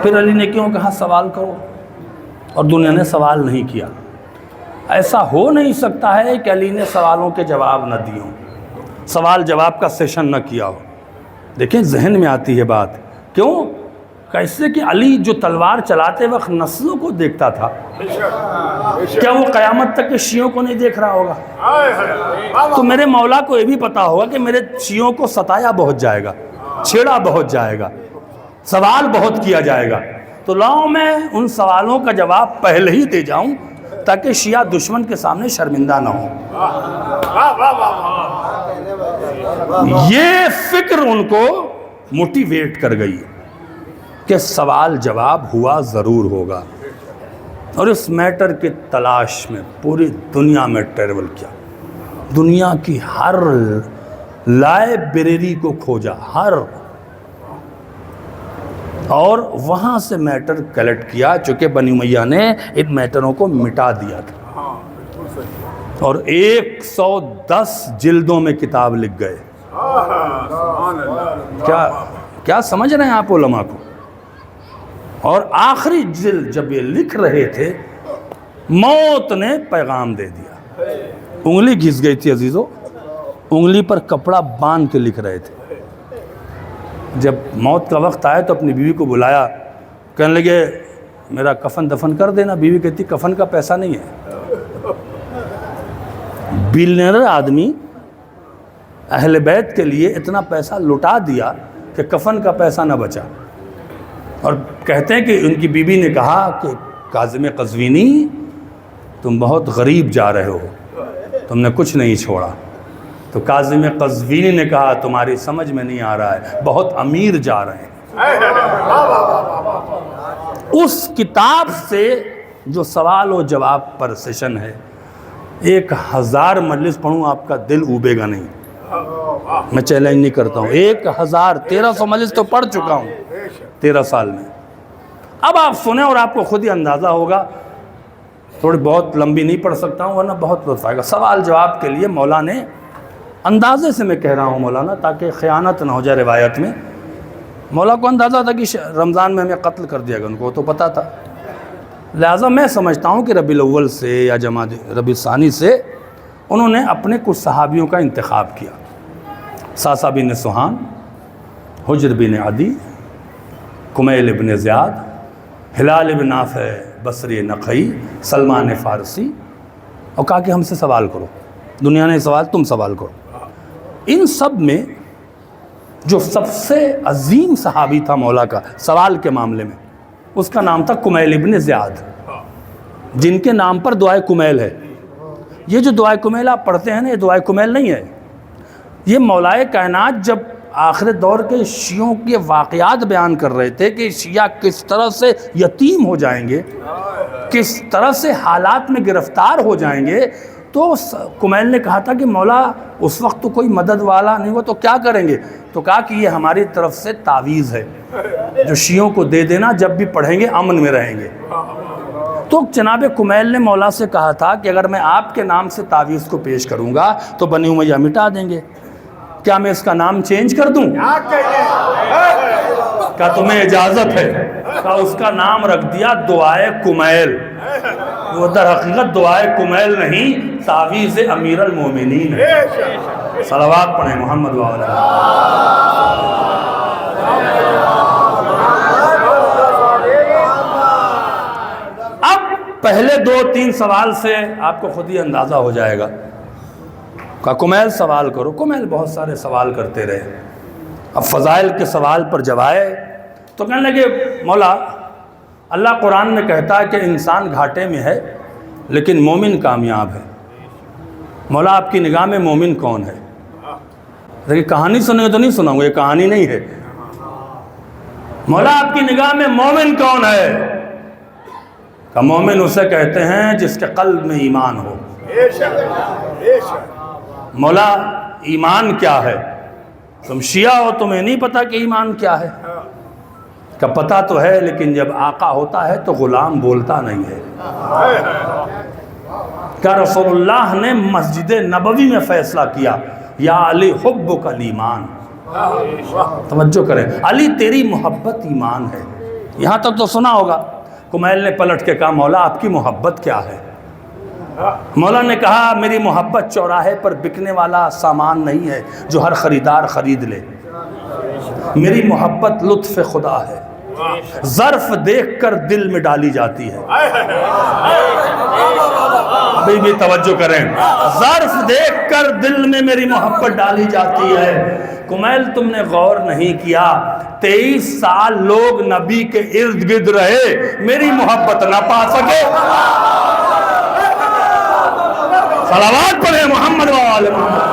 پھر علی نے کیوں کہا سوال کرو، اور دنیا نے سوال نہیں کیا؟ ایسا ہو نہیں سکتا ہے کہ علی نے سوالوں کے جواب نہ دیے ہوں، سوال جواب کا سیشن نہ کیا ہو۔ دیکھیں ذہن میں آتی ہے بات، کیوں؟ کیسے کہ علی جو تلوار چلاتے وقت نسلوں کو دیکھتا تھا، کیا وہ قیامت تک کے شیعوں کو نہیں دیکھ رہا ہوگا؟ تو میرے مولا کو یہ بھی پتا ہوگا کہ میرے شیعوں کو ستایا بہت جائے گا، چھیڑا بہت جائے گا، سوال بہت کیا جائے گا، تو لاؤ میں ان سوالوں کا جواب پہلے ہی دے جاؤں تاکہ شیعہ دشمن کے سامنے شرمندہ نہ ہوں۔ یہ فکر ان کو موٹیویٹ کر گئی کہ سوال جواب ہوا ضرور ہوگا، اور اس میٹر کی تلاش میں پوری دنیا میں ٹریول کیا، دنیا کی ہر لائبریری کو کھوجا، اور وہاں سے میٹر کلیکٹ کیا، چونکہ بنی امیہ نے ان میٹروں کو مٹا دیا تھا، اور 110 جلدوں میں کتاب لکھ گئے۔ کیا سمجھ رہے ہیں آپ علماء کو؟ اور آخری جلد جب یہ لکھ رہے تھے، موت نے پیغام دے دیا۔ انگلی گھس گئی تھی عزیزو، انگلی پر کپڑا باندھ کے لکھ رہے تھے۔ جب موت کا وقت آیا تو اپنی بیوی کو بلایا، کہنے لگے میرا کفن دفن کر دینا۔ بیوی کہتی کفن کا پیسہ نہیں ہے۔ بلینئر آدمی اہل بیت کے لیے اتنا پیسہ لٹا دیا کہ کفن کا پیسہ نہ بچا۔ اور کہتے ہیں کہ ان کی بیوی نے کہا کہ کاظم قزوینی تم بہت غریب جا رہے ہو، تم نے کچھ نہیں چھوڑا۔ تو کاظم قزوینی نے کہا تمہاری سمجھ میں نہیں آ رہا ہے، بہت امیر جا رہے ہیں۔ اس کتاب سے جو سوال و جواب پر سیشن ہے، 1000 مجلس پڑھوں آپ کا دل اوبے گا نہیں۔ میں چیلنج نہیں کرتا ہوں، 1300 مجلس تو پڑھ چکا ہوں 13 سال میں۔ اب آپ سنیں اور آپ کو خود ہی اندازہ ہوگا، تھوڑی بہت لمبی نہیں پڑھ سکتا ہوں ورنہ بہت لطف آئے گا۔ سوال جواب کے لیے مولا نے اندازے سے میں کہہ رہا ہوں مولانا، تاکہ خیانت نہ ہو جائے روایت میں۔ مولا کو اندازہ تھا کہ رمضان میں ہمیں قتل کر دیا گا، ان کو تو پتہ تھا۔ لہٰذا میں سمجھتا ہوں کہ ربیع الاول سے یا ربیع الثانی سے انہوں نے اپنے کچھ صحابیوں کا انتخاب کیا، ساسا بن سہان، حجر بن عدی، کمیل بن زیاد، ہلال بن نافع بصری نقعی، سلمان فارسی، اور کہا کہ ہم سے سوال کرو، دنیا نے سوال تم سوال کرو۔ ان سب میں جو سب سے عظیم صحابی تھا مولا کا سوال کے معاملے میں، اس کا نام تھا کمیل ابن زیاد، جن کے نام پر دعائے کمیل ہے۔ یہ جو دعائے کمیل آپ پڑھتے ہیں نا، یہ دعائے کمیل نہیں ہے، یہ مولائے کائنات جب آخر دور کے شیعوں کے واقعات بیان کر رہے تھے کہ شیعہ کس طرح سے یتیم ہو جائیں گے، کس طرح سے حالات میں گرفتار ہو جائیں گے، تو کمیل نے کہا تھا کہ مولا اس وقت تو کوئی مدد والا نہیں ہوا تو کیا کریں گے؟ تو کہا کہ یہ ہماری طرف سے تعویذ ہے جو شیعوں کو دے دینا، جب بھی پڑھیں گے امن میں رہیں گے۔ تو جناب کمیل نے مولا سے کہا تھا کہ اگر میں آپ کے نام سے تعویذ کو پیش کروں گا تو بنی امیہ مٹا دیں گے، کیا میں اس کا نام چینج کر دوں؟ کیا تمہیں اجازت ہے؟ کہا اس کا نام رکھ دیا دعائے کمیل۔ وہ در حقیقت دعائے کمیل نہیں، تعویذ امیر المومنین ہے۔ صلوات پڑھیں محمد وعلیہ۔ اب پہلے 2-3 سوال سے آپ کو خود ہی اندازہ ہو جائے گا۔ کہا کمیل سوال کرو۔ کمیل بہت سارے سوال کرتے رہے۔ اب فضائل کے سوال پر جب آئے تو کہنے لگے مولا اللہ قرآن میں کہتا ہے کہ انسان گھاٹے میں ہے لیکن مومن کامیاب ہے، مولا آپ کی نگاہ میں مومن کون ہے؟ دیکھیں کہانی سنیں تو نہیں سناؤں گا، یہ کہانی نہیں ہے۔ مولا آپ کی نگاہ میں مومن کون ہے؟ کہ مومن اسے کہتے ہیں جس کے قلب میں ایمان ہو۔ مولا ایمان کیا ہے؟ تم شیعہ ہو تمہیں نہیں پتا کہ ایمان کیا ہے؟ کہ پتہ تو ہے لیکن جب آقا ہوتا ہے تو غلام بولتا نہیں ہے۔ کہ رسول اللہ نے مسجد نبوی میں فیصلہ کیا یا علی حبک الایمان، توجہ کریں، علی تیری محبت ایمان ہے۔ یہاں تک تو سنا ہوگا۔ کمیل نے پلٹ کے کہا مولا آپ کی محبت کیا ہے؟ مولا نے کہا میری محبت چوراہے پر بکنے والا سامان نہیں ہے جو ہر خریدار خرید لے، میری محبت لطف خدا ہے، ظرف دیکھ کر دل میں ڈالی جاتی ہے۔ ابھی بھی توجہ کریں، ظرف دیکھ کر دل میں میری محبت ڈالی جاتی ہے۔ کمیل تم نے غور نہیں کیا، 23 سال لوگ نبی کے ارد گرد رہے، میری محبت نہ پا سکے۔ صلوات پڑھیں محمد وآل محمد۔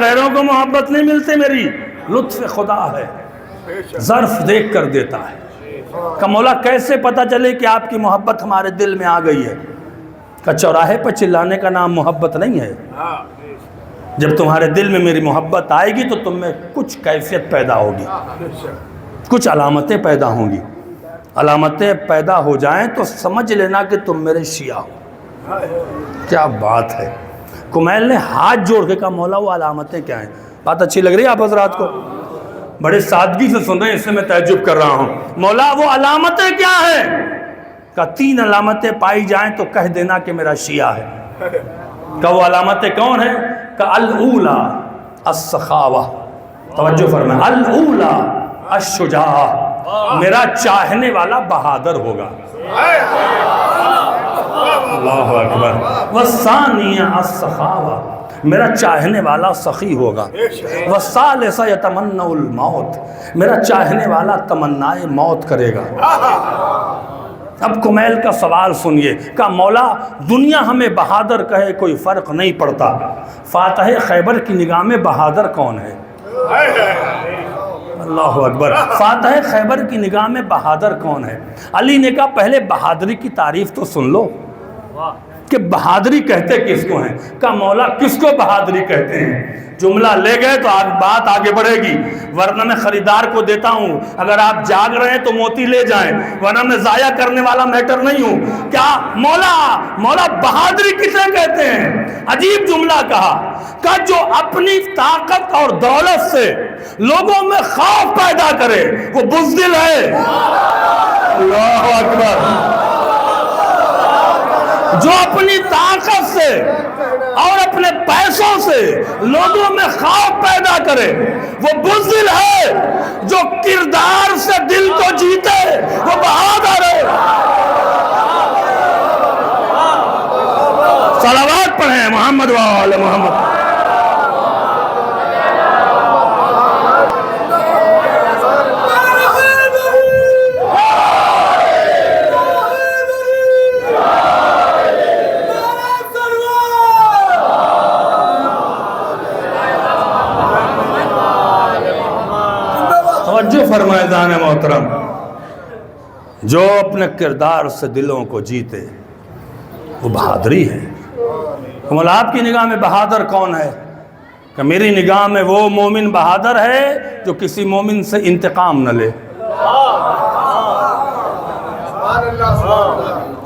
غیروں کو محبت نہیں ملتی، میری لطف خدا ہے، ظرف دیکھ کر دیتا ہے۔ کہ مولا کیسے پتہ چلے کہ آپ کی محبت ہمارے دل میں آ گئی ہے؟ کہ چوراہے پر چلانے کا نام محبت نہیں ہے، جب تمہارے دل میں میری محبت آئے گی تو تم میں کچھ کیفیت پیدا ہوگی، کچھ علامتیں پیدا ہوں گی. علامتیں پیدا ہو جائیں تو سمجھ لینا کہ تم میرے شیعہ ہو. کیا بات ہے. کمیل نے ہاتھ جوڑ کے کہا مولا وہ علامتیں کیا ہیں؟ بات اچھی لگ رہی ہے آپ حضرات کو؟ بڑے سادگی سے سن رہے ہیں، اس سے میں تعجب کر رہا ہوں. مولا وہ علامتیں کیا ہیں؟ کہا 3 علامتیں پائی جائیں تو کہہ دینا کہ میرا شیعہ ہے. کہا وہ علامتیں کون ہیں؟ کہا الاولی السخاوہ، توجہ فرمائیں، الاولی الشجاعہ، میرا چاہنے والا بہادر ہوگا. اللہ اکبر. والثانیہ السخاوہ، میرا چاہنے والا سخی ہوگا. والثالثہ یتمنى الموت، میرا چاہنے والا تمنائے موت کرے گا. اب کمیل کا سوال سنیے. کہا مولا دنیا ہمیں بہادر کہے کوئی فرق نہیں پڑتا، فاتح خیبر کی نگاہ میں بہادر کون ہے؟ اللہ اکبر. فاتح خیبر کی نگاہ میں بہادر کون ہے؟ علی نے کہا پہلے بہادری کی تعریف تو سن لو کہ بہادری کہتے کس کو ہیں. کہا مولا کس کو بہادری کہتے ہیں؟ جملہ لے گئے تو بات آگے بڑھے گی، ورنہ میں خریدار کو دیتا ہوں، اگر آپ جاگ رہے ہیں تو موتی لے جائیں، ورنہ میں ضائع کرنے والا میٹر نہیں ہوں. کیا مولا بہادری کسے کہتے ہیں؟ عجیب جملہ کہا جو اپنی طاقت اور دولت سے لوگوں میں خوف پیدا کرے وہ بزدل ہے. اللہ اکبر. جو اپنی طاقت سے اور اپنے پیسوں سے لوگوں میں خوف پیدا کرے وہ بزدل ہے. جو کردار سے دل کو جیتے وہ بہادر ہے. صلوات پڑھیں محمد و آل محمد. توجہ فرمائے دان محترم. جو اپنے کردار سے دلوں کو جیتے وہ بہادری ہے. مولا آپ کی نگاہ میں بہادر کون ہے؟ کہ میری نگاہ میں وہ مومن بہادر ہے جو کسی مومن سے انتقام نہ لے.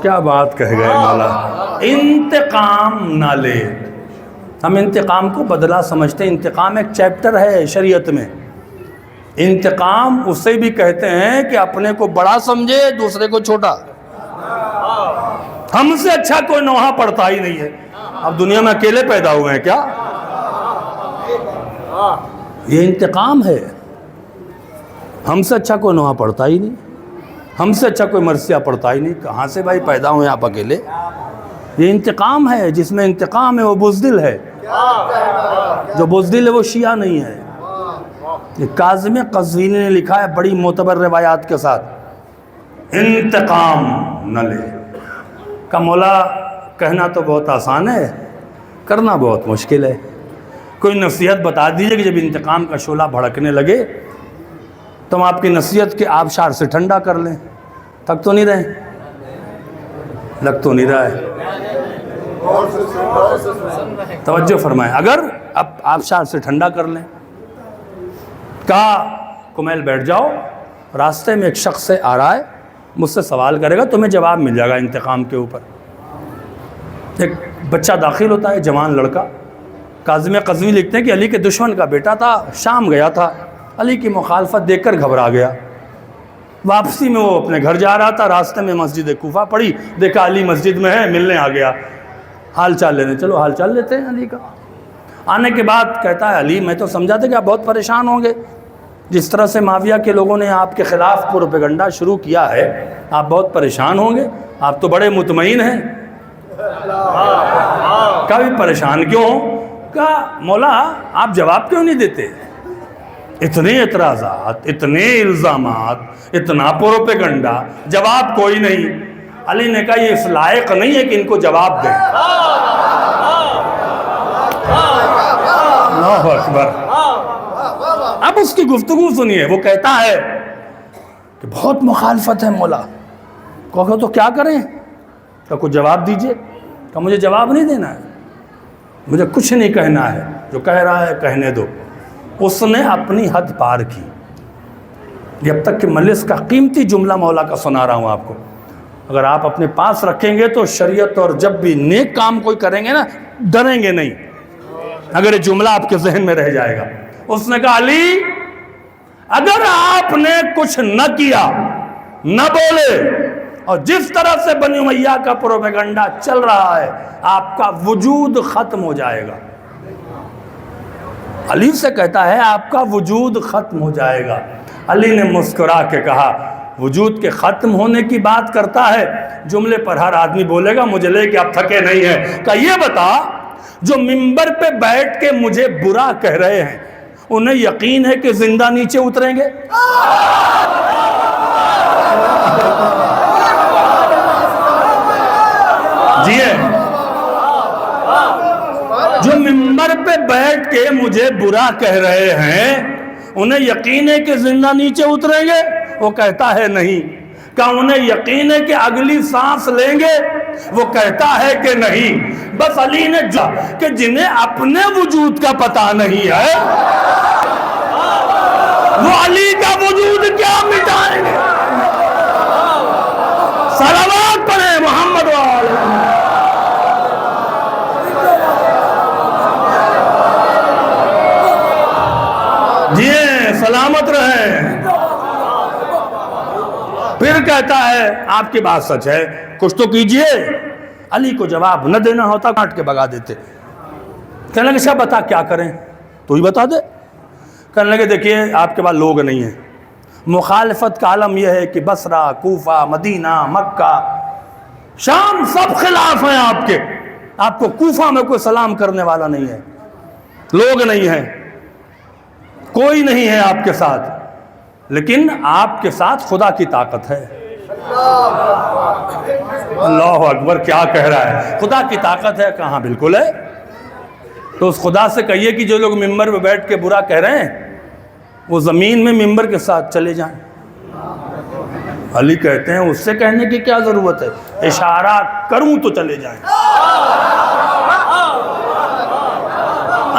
کیا بات کہہ گئے مولا. انتقام نہ لے. ہم انتقام کو بدلہ سمجھتے ہیں. انتقام ایک چیپٹر ہے شریعت میں. انتقام اسے بھی کہتے ہیں کہ اپنے کو بڑا سمجھے دوسرے کو چھوٹا. ہم سے اچھا کوئی نوحہ پڑتا ہی نہیں ہے. اب دنیا میں اکیلے پیدا ہوئے ہیں کیا؟ یہ انتقام ہے. ہم سے اچھا کوئی نوحہ پڑتا ہی نہیں، ہم سے اچھا کوئی مرثیہ پڑتا ہی نہیں. کہاں سے بھائی پیدا ہوئے آپ اکیلے؟ یہ انتقام ہے. جس میں انتقام ہے وہ بزدل ہے. جو بزدل ہے وہ شیعہ نہیں ہے. یہ کاظم قزوینی نے لکھا ہے بڑی معتبر روایات کے ساتھ، انتقام نہ لے. کہ مولا کہنا تو بہت آسان ہے، کرنا بہت مشکل ہے. کوئی نصیحت بتا دیجئے کہ جب انتقام کا شعلہ بھڑکنے لگے تو ہم آپ کی نصیحت کے آبشار سے ٹھنڈا کر لیں. تھک تو نہیں رہے؟ لگ تو نہیں رہا ہے. توجہ فرمائیں. اگر اب آبشار سے ٹھنڈا کر لیں. کہا کمیل بیٹھ جاؤ، راستے میں ایک شخص سے آ رہا ہے، مجھ سے سوال کرے گا، تمہیں جواب مل جائے گا انتقام کے اوپر. ایک بچہ داخل ہوتا ہے، جوان لڑکا. کاظم قزوینی لکھتے ہیں کہ علی کے دشمن کا بیٹا تھا، شام گیا تھا، علی کی مخالفت دیکھ کر گھبرا گیا. واپسی میں وہ اپنے گھر جا رہا تھا، راستے میں مسجد کوفہ پڑی، دیکھا علی مسجد میں ہے، ملنے آ گیا. حال چال لینے، چلو حال چال لیتے ہیں علی کا. آنے کے بعد کہتا ہے علی میں تو سمجھا تھا کہ آپ بہت پریشان ہوں گے، جس طرح سے معاویہ کے لوگوں نے آپ کے خلاف پروپیگنڈا شروع کیا ہے، آپ بہت پریشان ہوں گے، آپ تو بڑے مطمئن ہیں. کبھی پریشان کیوں ہوں؟ کہا مولا آپ جواب کیوں نہیں دیتے؟ اتنے اعتراضات، اتنے الزامات، اتنا پروپیگنڈا، جواب کوئی نہیں. علی نے کہا یہ اس لائق نہیں ہے کہ ان کو جواب دیں. اللہ اکبر. اب اس کی گفتگو سنیے. وہ کہتا ہے کہ بہت مخالفت ہے مولا. کہو تو کیا کریں؟ کہ کوئی جواب دیجئے. کہ مجھے جواب نہیں دینا ہے. مجھے کچھ نہیں کہنا ہے، جو کہہ رہا ہے کہنے دو۔ اس نے اپنی حد پار کی۔ جب تک کہ مجلس کا قیمتی جملہ مولا کا سنا رہا ہوں آپ کو، اگر آپ اپنے پاس رکھیں گے تو شریعت اور جب بھی نیک کام کوئی کریں گے نا، ڈریں گے نہیں، اگر یہ جملہ آپ کے ذہن میں رہ جائے گا۔ اس نے کہا علی، اگر آپ نے کچھ نہ کیا، نہ بولے، اور جس طرح سے بنی امیہ کا پروپیگنڈا چل رہا ہے، آپ کا وجود ختم ہو جائے گا۔ علی سے کہتا ہے آپ کا وجود ختم ہو جائے گا۔ علی نے مسکرا کے کہا وجود کے ختم ہونے کی بات کرتا ہے، جملے پر ہر آدمی بولے گا مجھے لے کے اب تھکے نہیں ہیں۔ کہ یہ بتا، جو منبر پہ بیٹھ کے مجھے برا کہہ رہے ہیں، انہیں یقین ہے کہ زندہ نیچے اتریں گے؟ جی جو منبر پہ بیٹھ کے مجھے برا کہہ رہے ہیں، انہیں یقین ہے کہ زندہ نیچے اتریں گے؟ وہ کہتا ہے نہیں۔ کیا انہیں یقین ہے کہ اگلی سانس لیں گے؟ وہ کہتا ہے کہ نہیں۔ بس علی نے کہ جنہیں اپنے وجود کا پتہ نہیں ہے، وہ علی کا وجود کیا مٹائیں گے؟ صلوات پڑھیں محمد والے۔ جی سلامت رہیں۔ پھر کہتا ہے آپ کی بات سچ ہے، کچھ تو کیجئے۔ علی کو جواب نہ دینا ہوتا کاٹ کے بگا دیتے۔ کہنے لگے شاہ بتا کیا کریں، تو ہی بتا دے۔ کہنے لگے دیکھیے آپ کے پاس لوگ نہیں ہیں، مخالفت کا عالم یہ ہے کہ بصرہ، کوفہ، مدینہ، مکہ، شام سب خلاف ہیں آپ کے۔ آپ کو کوفہ میں کوئی سلام کرنے والا نہیں ہے، لوگ نہیں ہیں، کوئی نہیں ہے آپ کے ساتھ، لیکن آپ کے ساتھ خدا کی طاقت ہے۔ اللہ اکبر، کیا کہہ رہا ہے؟ خدا کی طاقت ہے، کہاں بالکل ہے۔ تو اس خدا سے کہیے کہ جو لوگ ممبر پہ بیٹھ کے برا کہہ رہے ہیں، وہ زمین میں ممبر کے ساتھ چلے جائیں۔ علی کہتے ہیں اس سے کہنے کی کیا ضرورت ہے، اشارہ کروں تو چلے جائیں۔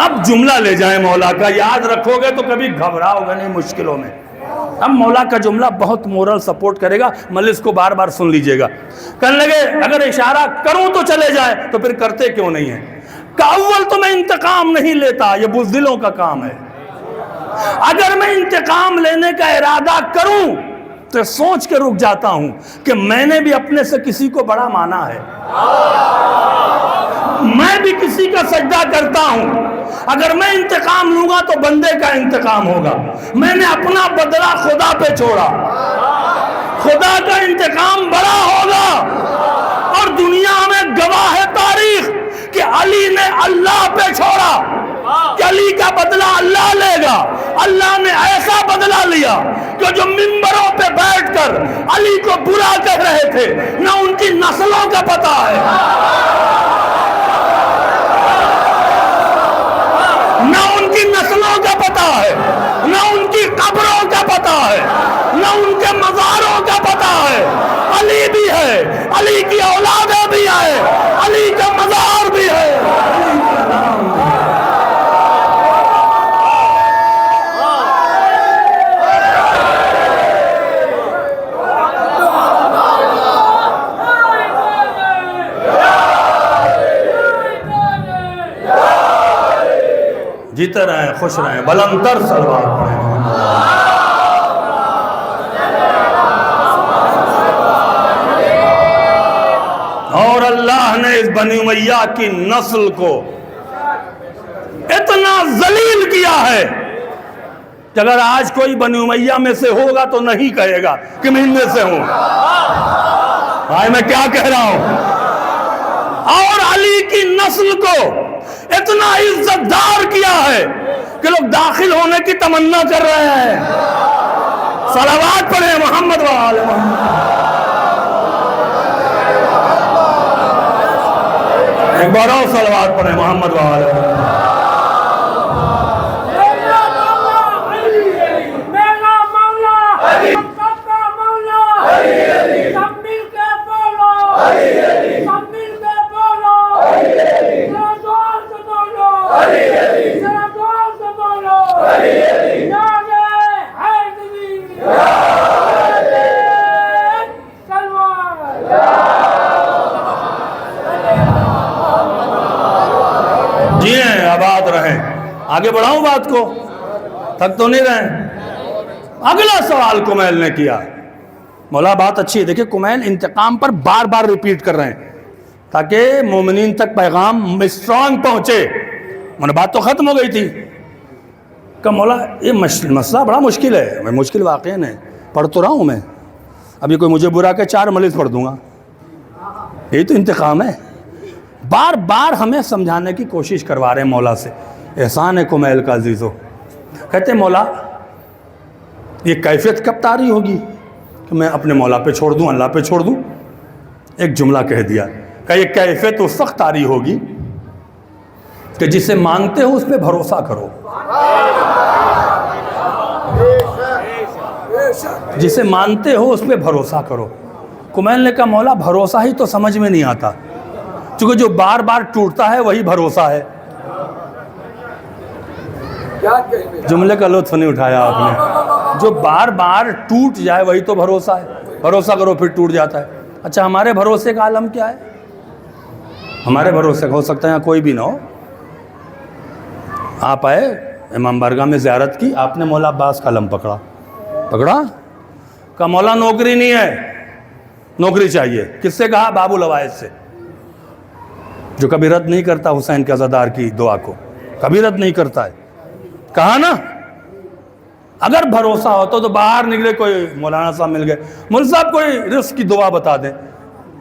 اب جملہ لے جائیں مولا کا، یاد رکھو گے تو کبھی گھبراؤ گے نہیں مشکلوں میں۔ اب مولا کا جملہ بہت مورل سپورٹ کرے گا، مجلس کو بار بار سن لیجئے گا۔ کہنے لگے اگر اشارہ کروں تو چلے جائیں، تو پھر کرتے کیوں نہیں ہیں؟ کہ اول تو میں انتقام نہیں لیتا، یہ بزدلوں کا کام ہے۔ اگر میں انتقام لینے کا ارادہ کروں تو سوچ کے رک جاتا ہوں کہ میں نے بھی اپنے سے کسی کو بڑا مانا ہے، میں بھی کسی کا سجدہ کرتا ہوں۔ اگر میں انتقام لوں گا تو بندے کا انتقام ہوگا۔ میں نے اپنا بدلہ خدا پہ چھوڑا، خدا کا انتقام بڑا ہوگا۔ اور دنیا میں گواہ ہے تاریخ کہ علی نے اللہ پہ چھوڑا کہ علی کا بدلہ اللہ لے گا۔ اللہ نے ایسا بدلہ لیا کہ جو منبروں پہ بیٹھ کر علی کو برا کہہ رہے تھے، نہ ان کی نسلوں کا پتہ ہے، نہ ان کی نسلوں کا پتہ ہے، نہ ان کی قبروں کا پتہ ہے، نہ ان کے مزاروں کا پتہ ہے۔ علی بھی ہے، علی کی اولادیں بھی ہے، علی کا مزار بھی ہے۔ جیتے رہیں، خوش رہیں، بلندر صلوات پڑھیں۔ اور اللہ نے اس بنی امیہ کی نسل کو اتنا ذلیل کیا ہے کہ اگر آج کوئی بنی امیہ میں سے ہوگا تو نہیں کہے گا کہ میں ان میں سے ہوں۔ بھائی میں کیا کہہ رہا ہوں؟ اور علی کی نسل کو اتنا عزت دار کیا ہے کہ لوگ داخل ہونے کی تمنا کر رہے ہیں۔ صلوات پڑھیں محمد وآل محمد۔ ایک بار اور صلوات پڑھیں محمد وآل محمد۔ آگے بڑھاؤں بات کو؟ تھک تو نہیں رہے؟ اگلا سوال کمیل نے کیا. مولا بات اچھی ہے. دیکھیں کمیل انتقام پر بار بار ریپیٹ کر رہے ہیں تاکہ مومنین تک پیغام اسٹرانگ پہنچے. بات تو ختم ہو گئی تھی کہ مولا یہ مسئلہ بڑا مشکل ہے. میں مشکل واقعہ نہیں پڑھ تو رہا ہوں میں. ابھی کوئی مجھے برا کہ 4 ملز پڑھ دوں گا. یہی تو انتقام ہے. بار بار ہمیں سمجھانے کی کوشش کروا رہے ہیں مولا سے. احسان ہے کمیل کا عزیزو. کہتے ہیں مولا یہ کیفیت کب طاری ہوگی کہ میں اپنے مولا پہ چھوڑ دوں, اللہ پہ چھوڑ دوں؟ ایک جملہ کہہ دیا کہ یہ کیفیت اس وقت طاری ہوگی کہ جسے مانگتے ہو اس پہ بھروسہ کرو. جسے مانتے ہو اس پہ بھروسہ کرو. کمیل نے کہا مولا بھروسہ ہی تو سمجھ میں نہیں آتا, چونکہ جو بار بار ٹوٹتا ہے وہی بھروسہ ہے. جملے کا لطف نہیں اٹھایا آپ نے. جو بار بار ٹوٹ جائے وہی تو بھروسہ ہے. بھروسہ کرو پھر ٹوٹ جاتا ہے. اچھا ہمارے بھروسے کا عالم کیا ہے؟ ہمارے بھروسے کا ہو سکتا ہے کوئی بھی نہ ہو. آپ آئے امام بارگاہ میں زیارت کی, آپ نے مولا عباس کا علم پکڑا. کہا مولا نوکری نہیں ہے, نوکری چاہیے. کس سے کہا؟ باب العوائد سے, جو کبھی رد نہیں کرتا حسین کے عزادار کی دعا کو, کبھی رد نہیں کرتا ہے. کہا نا اگر بھروسہ ہوتا تو باہر نکلے کوئی مولانا صاحب مل گئے, مول صاحب کوئی رزق کی دعا بتا دیں.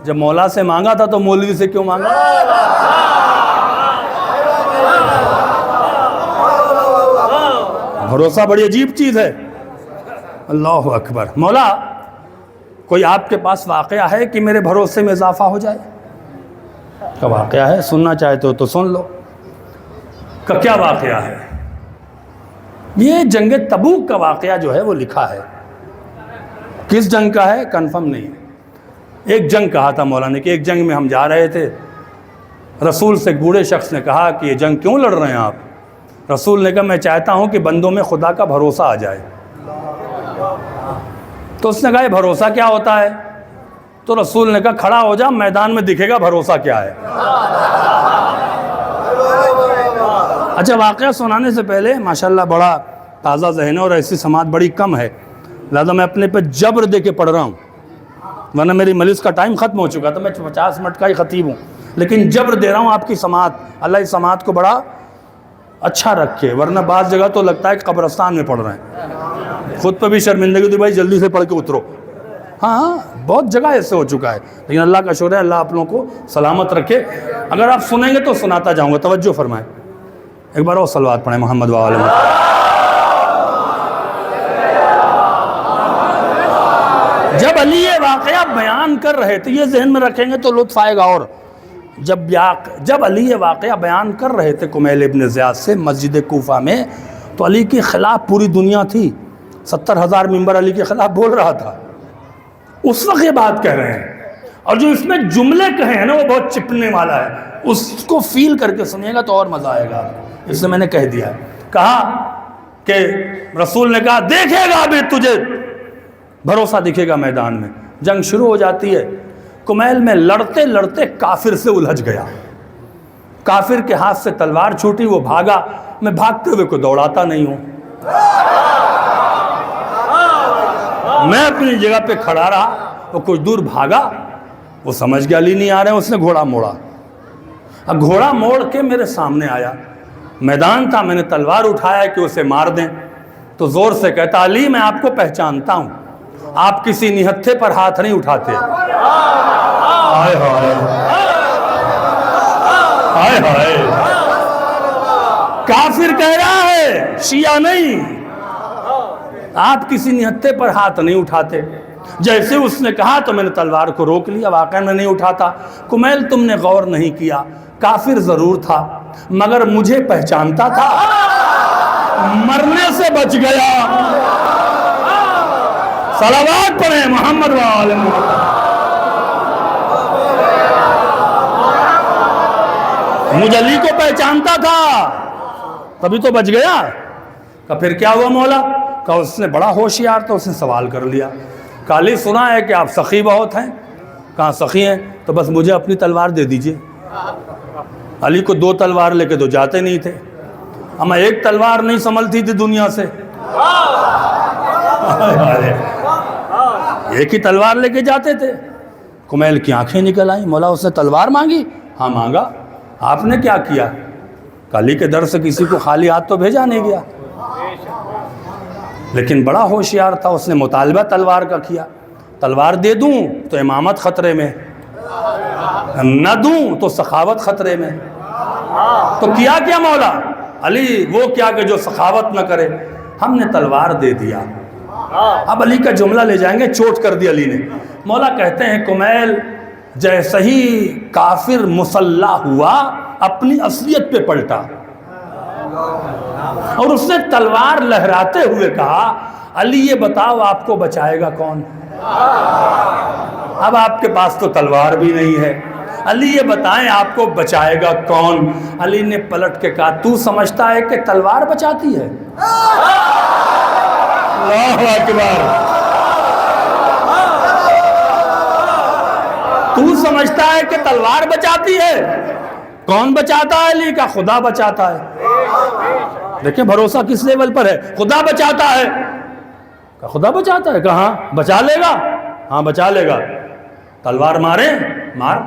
جب مولا سے مانگا تھا تو مولوی سے کیوں مانگا؟ بھروسہ بڑی عجیب چیز ہے. اللہ اکبر. مولا کوئی آپ کے پاس واقعہ ہے کہ میرے بھروسے میں اضافہ ہو جائے؟ کا واقعہ ہے, سننا چاہتے ہو تو سن لو. کا کیا واقعہ ہے؟ یہ جنگ تبوک کا واقعہ جو ہے وہ لکھا ہے. کس جنگ کا ہے کنفرم نہیں. ایک جنگ کہا تھا مولا نے کہ ایک جنگ میں ہم جا رہے تھے. رسول سے ایک بوڑھے شخص نے کہا کہ یہ جنگ کیوں لڑ رہے ہیں آپ؟ رسول نے کہا میں چاہتا ہوں کہ بندوں میں خدا کا بھروسہ آ جائے. تو اس نے کہا یہ بھروسہ کیا ہوتا ہے؟ تو رسول نے کہا کھڑا ہو جا, میدان میں دکھے گا بھروسہ کیا ہے. اچھا واقعہ سنانے سے پہلے ماشاءاللہ بڑا تازہ ذہن ہے اور ایسی سماعت بڑی کم ہے, لہذا میں اپنے پہ جبر دے کے پڑھ رہا ہوں, ورنہ میری مجلس کا ٹائم ختم ہو چکا تھا. میں 50 منٹ کا ہی خطیب ہوں, لیکن جبر دے رہا ہوں آپ کی سماعت. اللہ اس سماعت کو بڑا اچھا رکھے, ورنہ بعض جگہ تو لگتا ہے کہ قبرستان میں پڑھ رہے ہیں. خود پہ بھی شرمندگی ہوتی بھائی جلدی سے پڑھ کے اترو. ہاں بہت جگہ ایسے ہو چکا ہے, لیکن اللہ کا شکر ہے اللہ آپ لوگوں کو سلامت رکھے. اگر آپ سنیں گے تو سناتا جاؤں گا. توجہ فرمائیں, ایک بار اور صلوات پڑھیں محمد و آل محمد. جب علی یہ واقعہ بیان کر رہے تھے, یہ ذہن میں رکھیں گے تو لطف آئے گا. اور جب علی یہ واقعہ بیان کر رہے تھے کمیل ابن زیاد سے مسجد کوفہ میں, تو علی کے خلاف پوری دنیا تھی. 70,000 ممبر علی کے خلاف بول رہا تھا. اس وقت یہ بات کہہ رہے ہیں, اور جو اس میں جملے کہے ہیں نا وہ بہت چپنے والا ہے. اس کو فیل کر کے سنیے گا تو اور مزہ آئے گا. اس نے میں نے کہہ دیا, کہا کہ رسول نے کہا دیکھے گا ابھی تجھے بھروسہ دکھے گا میدان میں. جنگ شروع ہو جاتی ہے. کمیل میں لڑتے لڑتے کافر سے الجھ گیا. کافر کے ہاتھ سے تلوار چھوٹی, وہ بھاگا. میں بھاگتے ہوئے کو دوڑاتا نہیں ہوں, میں اپنی جگہ پہ کھڑا رہا. وہ کچھ دور بھاگا, وہ سمجھ گیا علی نہیں آ رہے ہیں, اس نے گھوڑا موڑا. اب گھوڑا موڑ کے میرے سامنے آیا. میدان تھا, میں نے تلوار اٹھایا کہ اسے مار دیں, تو زور سے کہتا علی میں آپ کو پہچانتا ہوں, آپ کسی نہتھے پر ہاتھ نہیں اٹھاتے. ہائے ہائے ہائے ہائے. کافر کہہ رہا ہے, شیعہ نہیں, آپ کسی نہتھے پر ہاتھ نہیں اٹھاتے. جیسے اس نے کہا تو میں نے تلوار کو روک لیا. واقعہ میں نہیں اٹھاتا. کمیل تم نے غور نہیں کیا, کافر ضرور تھا مگر مجھے پہچانتا تھا, مرنے سے بچ گیا. صلوات پڑھیں محمد و آل محمد. مجھے علی کو پہچانتا تھا تبھی تو بچ گیا. کہ پھر کیا ہوا مولا؟ کہ اس نے بڑا ہوشیار تھا, اس نے سوال کر لیا. کہ علی سنا ہے کہ آپ سخی بہت ہیں. کہاں سخی ہیں؟ تو بس مجھے اپنی تلوار دے دیجئے. علی کو 2 تلوار لے کے تو جاتے نہیں تھے. اما ایک تلوار نہیں سنبھلتی تھی دنیا سے، ایک ہی تلوار لے کے جاتے تھے۔ کمیل کی آنکھیں نکل آئیں، مولا اس نے تلوار مانگی؟ ہاں مانگا۔ آپ نے کیا کیا؟ علی کے در سے کسی کو خالی ہاتھ تو بھیجا نہیں گیا، لیکن بڑا ہوشیار تھا، اس نے مطالبہ تلوار کا کیا۔ تلوار دے دوں تو امامت خطرے میں، نہ دوں تو سخاوت خطرے میں۔ تو کیا کیا مولا علی؟ وہ کیا کہ جو سخاوت نہ کرے، ہم نے تلوار دے دیا۔ اب علی کا جملہ لے جائیں گے، چوٹ کر دی علی نے۔ مولا کہتے ہیں کمیل جیسے ہی کافر مسلح ہوا اپنی اصلیت پہ پلٹا، اور اس نے تلوار لہراتے ہوئے کہا علی یہ بتاؤ آپ کو بچائے گا کون؟ اب آپ کے پاس تو تلوار بھی نہیں ہے، علی یہ بتائیں آپ کو بچائے گا کون؟ علی نے پلٹ کے کہا تو سمجھتا ہے کہ تلوار بچاتی ہے؟ اللہ اکبر! تو سمجھتا ہے کہ تلوار بچاتی ہے؟ کون بچاتا ہے؟ علی کا خدا بچاتا ہے۔ دیکھیں بھروسہ کس لیول پر ہے، خدا بچاتا ہے۔ خدا بچاتا ہے، کہاں بچا لے گا؟ ہاں بچا لے گا۔ تلوار مارے؟ مار۔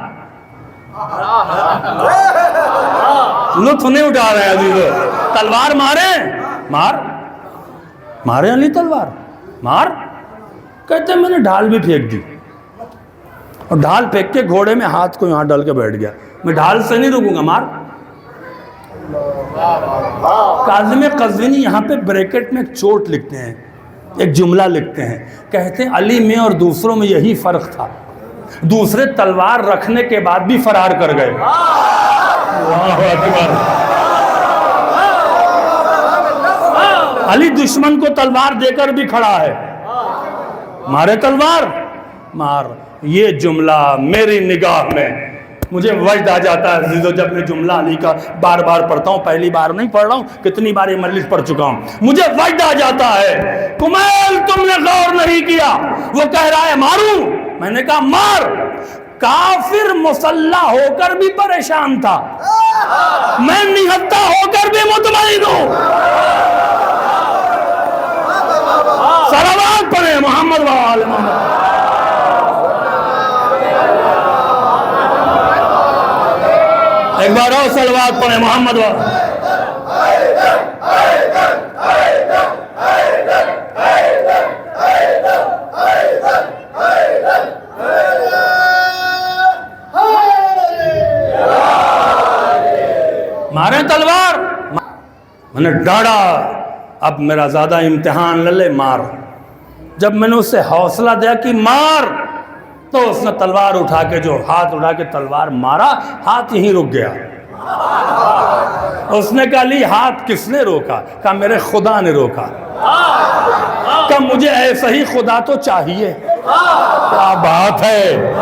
لطف نہیں اٹھا رہے ہیں عزیزو، تلوار مارے؟ مار۔ مارے علی تلوار؟ مار۔ کہتے ہیں میں نے ڈھال بھی پھینک دی، اور ڈھال پھینک کے گھوڑے میں ہاتھ کو یہاں ڈال کے بیٹھ گیا، میں ڈھال سے نہیں رکوں گا، مار۔ کاظم قزوینی یہاں پہ بریکٹ میں ایک چوٹ لکھتے ہیں، ایک جملہ لکھتے ہیں، کہتے ہیں علی میں اور دوسروں میں یہی فرق تھا، دوسرے تلوار رکھنے کے بعد بھی فرار کر گئے۔ اللہ اکبر! علی دشمن کو تلوار دے کر بھی کھڑا ہے، مارے تلوار؟ مار۔ یہ جملہ میری نگاہ میں مجھے وجد آ جاتا ہے عزیزو، جب میں جملہ علی کا بار بار پڑھتا ہوں، پہلی بار نہیں پڑھ رہا ہوں، کتنی بار یہ مجلس پڑھ چکا ہوں، مجھے وجد آ جاتا ہے۔ کمیل تم نے غور نہیں کیا، وہ کہہ رہا ہے ماروں، میں نے کہا مار۔ کافر مسلح ہو کر بھی پریشان تھا، میں نہتہ ہو کر بھی مطمئن ہوں۔ صلوات پڑھیں محمد و آل محمد۔ ایک بار اور صلوات پڑھیں محمد و مارے تلوار؟ میں نے ڈاڑا اب میرا زیادہ امتحان نہ لے، مار۔ جب میں نے اسے حوصلہ دیا کہ مار، تو اس نے تلوار اٹھا کے، جو ہاتھ اٹھا کے تلوار مارا، ہاتھ یہیں رک گیا۔ اس نے کہا علی ہاتھ کس نے روکا؟ کہا میرے خدا نے روکا۔ کہا مجھے ایسا ہی خدا تو چاہیے۔ کیا بات ہے،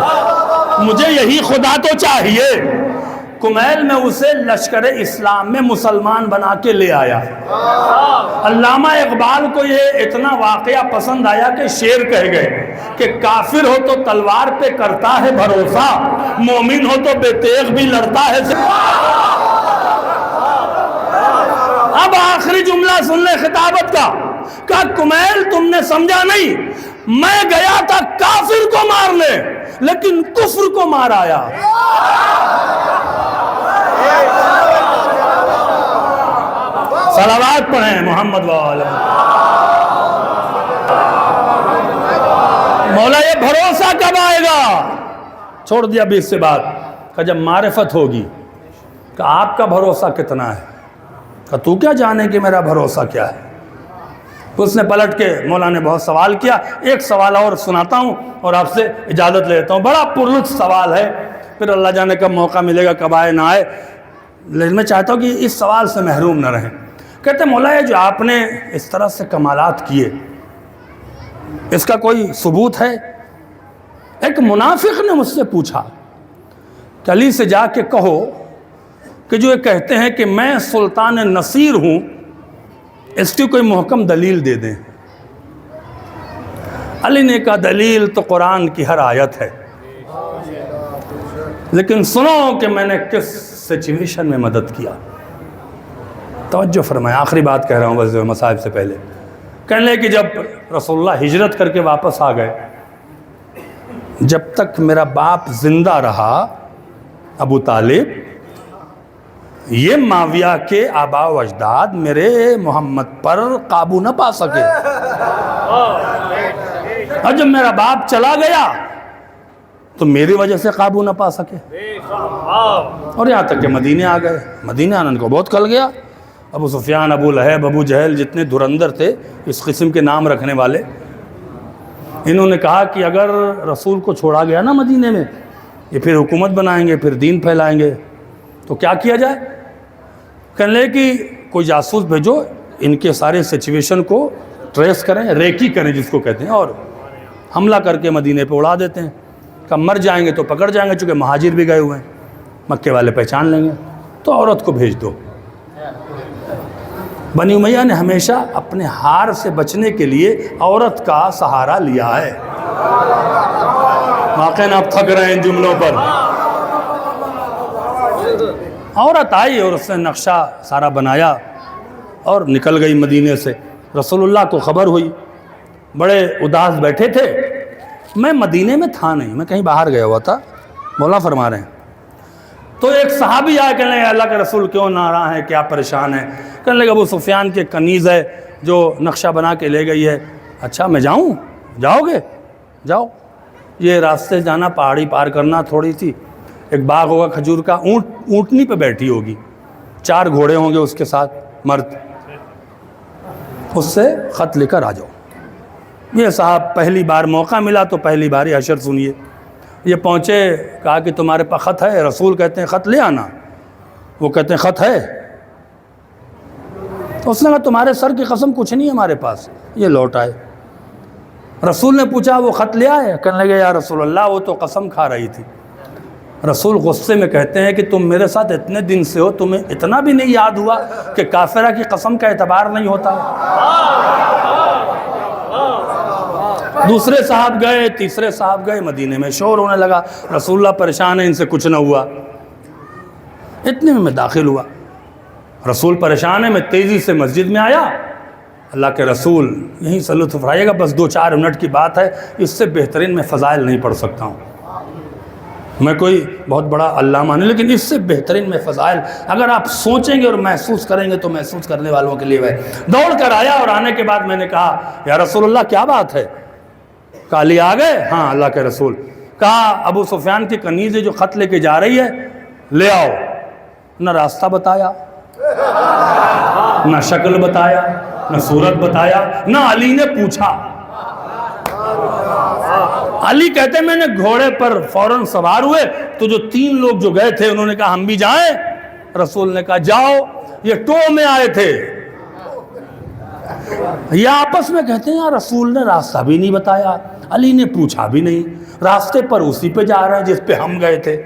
مجھے یہی خدا تو چاہیے۔ کمیل میں اسے لشکر اسلام میں مسلمان بنا کے لے آیا۔ علامہ اقبال کو یہ اتنا واقعہ پسند آیا کہ شعر کہہ گئے کہ کافر ہو تو تلوار پہ کرتا ہے بھروسہ، مومن ہو تو بے تیغ بھی لڑتا ہے۔ اب آخری جملہ سن لے خطابت کا، کہا کمیل تم نے سمجھا نہیں، میں گیا تھا کافر کو مارنے لیکن کفر کو مار آیا۔ صلوات پڑھیں محمد و آل مولا۔ یہ بھروسہ کب آئے گا؟ چھوڑ دیا ابھی اس سے بات، کہ جب معرفت ہوگی، کہ آپ کا بھروسہ کتنا ہے، کہ تو کیا جانے کہ میرا بھروسہ کیا ہے۔ اس نے پلٹ کے، مولا نے بہت سوال کیا، ایک سوال اور سناتا ہوں اور آپ سے اجازت لیتا ہوں، بڑا پرلطف سوال ہے، پھر اللہ جانے کب موقع ملے گا، کب آئے نہ آئے، لیکن میں چاہتا ہوں کہ اس سوال سے محروم نہ رہیں۔ کہتے مولا یہ جو آپ نے اس طرح سے کمالات کیے، اس کا کوئی ثبوت ہے؟ ایک منافق نے مجھ سے پوچھا کہ علی سے جا کے کہو کہ جو یہ کہتے ہیں کہ میں سلطان نصیر ہوں، اس کی کوئی محکم دلیل دے دیں۔ علی نے کہا دلیل تو قرآن کی ہر آیت ہے، لیکن سنو کہ میں نے کس سچویشن میں مدد کیا۔ توجہ فرمائیں، آخری بات کہہ رہا ہوں بس مصائب سے پہلے. کہنے لگے کہ جب رسول اللہ ہجرت کر کے واپس آ گئے، جب تک میرا باپ زندہ رہا ابو طالب، یہ معاویہ کے آباء و اجداد میرے محمد پر قابو نہ پا سکے، اور جب میرا باپ چلا گیا تو میری وجہ سے قابو نہ پا سکے، اور یہاں تک کہ مدینے آ گئے. مدینے آنے کو بہت کل گیا. ابو سفیان، ابو لہب، ابو جہل، جتنے دھرندر تھے اس قسم کے نام رکھنے والے، انہوں نے کہا کہ اگر رسول کو چھوڑا گیا نا مدینے میں، یہ پھر حکومت بنائیں گے، پھر دین پھیلائیں گے، تو کیا کیا جائے؟ کہنے لگے کہ کوئی جاسوس بھیجو، ان کے سارے سچویشن کو ٹریس کریں، ریکی کریں جس کو کہتے ہیں، اور حملہ کر کے مدینے پہ اڑا دیتے ہیں. کہ مر جائیں گے تو پکڑ جائیں گے، چونکہ مہاجر بھی گئے ہوئے ہیں، مکے والے پہچان لیں گے، تو عورت کو بھیج دو. بنی امیہ نے ہمیشہ اپنے ہار سے بچنے کے لیے عورت کا سہارا لیا ہے. واقعاً آپ تھک رہے ہیں ان جملوں پر. عورت آئی اور اس نے نقشہ سارا بنایا اور نکل گئی مدینے سے. رسول اللہ کو خبر ہوئی، بڑے اداس بیٹھے تھے. میں مدینے میں تھا نہیں، میں کہیں باہر گیا ہوا تھا. مولا فرما رہے ہیں. تو ایک صحابی آئے کہنے لگے اللہ کے رسول کیوں ناراض ہیں، کیا پریشان ہیں؟ کہنے لگے ابو سفیان کے کنیز ہے جو نقشہ بنا کے لے گئی ہے. اچھا میں جاؤں؟ جاؤ گے؟ جاؤ. یہ راستے سے جانا، پہاڑی پار کرنا، تھوڑی سی ایک باغ ہوگا کھجور کا، اونٹنی پہ بیٹھی ہوگی، 4 گھوڑے ہوں گے اس کے ساتھ مرد، اس سے خط لے کر آ جاؤ. یہ صاحب پہلی بار موقع ملا تو پہلی بار ہی حشر سنیے. یہ پہنچے، کہا کہ تمہارے پاس خط ہے؟ رسول کہتے ہیں خط لے آنا. وہ کہتے ہیں خط ہے؟ تو اس نے کہا تمہارے سر کی قسم کچھ نہیں ہے ہمارے پاس. یہ لوٹ آئے. رسول نے پوچھا وہ خط لے آئے؟ کہنے لگے یا رسول اللہ وہ تو قسم کھا رہی تھی. رسول غصے میں کہتے ہیں کہ تم میرے ساتھ اتنے دن سے ہو، تمہیں اتنا بھی نہیں یاد ہوا کہ کافرہ کی قسم کا اعتبار نہیں ہوتا؟ دوسرے صاحب گئے، تیسرے صاحب گئے، مدینے میں شور ہونے لگا، رسول اللہ پریشان ہیں، ان سے کچھ نہ ہوا. اتنے میں داخل ہوا. رسول پریشان ہے، میں تیزی سے مسجد میں آیا. اللہ کے رسول یہیں سے لطف اٹھائیے گا، بس 2-4 منٹ کی بات ہے، اس سے بہترین میں فضائل نہیں پڑھ سکتا ہوں. میں کوئی بہت بڑا علامہ نہیں، لیکن اس سے بہترین میں فضائل اگر آپ سوچیں گے اور محسوس کریں گے تو محسوس کرنے والوں کے لیے ہے. دوڑ کر آیا اور آنے کے بعد میں نے کہا یا رسول اللہ کیا بات ہے؟ کہا لے آ گئے؟ ہاں اللہ کے رسول. کہا ابو سفیان کی کنیز جو خط لے کے جا رہی ہے لے آؤ. نہ راستہ بتایا، نہ شکل بتایا، نہ صورت بتایا، نہ علی نے پوچھا. علی کہتے میں نے گھوڑے پر فوراً سوار ہوئے تو جو 3 لوگ جو گئے تھے انہوں نے کہا ہم بھی جائیں. رسول نے کہا جاؤ. یہ ٹو میں آئے تھے. یہ آپس میں کہتے ہیں یار رسول نے راستہ بھی نہیں بتایا، علی نے پوچھا بھی نہیں، راستے پر اسی پہ جا رہے ہیں جس پہ ہم گئے تھے.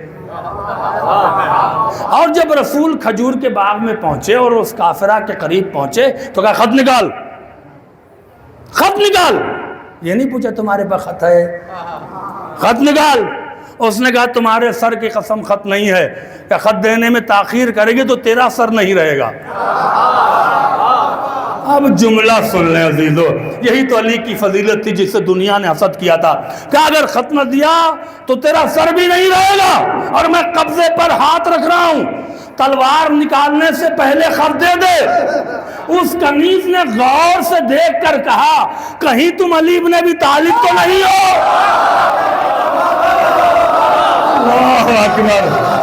اور جب رسول کھجور کے باغ میں پہنچے اور اس کافرہ کے قریب پہنچے تو کہا خط نکال، خط نکال. یہ نہیں پوچھا تمہارے پاس خط ہے؟ خط نکال. اس نے کہا تمہارے سر کی قسم خط نہیں ہے، کہ خط دینے میں تاخیر کرے گی تو تیرا سر نہیں رہے گا. اب جملہ سن لیں عزیزو، یہی تو علی کی فضیلت تھی جس سے دنیا نے حسد کیا تھا کہ اگر خط نہ دیا تو تیرا سر بھی نہیں رہے گا، اور میں قبضے پر ہاتھ رکھ رہا ہوں، تلوار نکالنے سے پہلے خط دے دے. اس کنیز نے غور سے دیکھ کر کہا کہیں تم علی بن ابی طالب تو نہیں ہو؟ اللہ اکبر.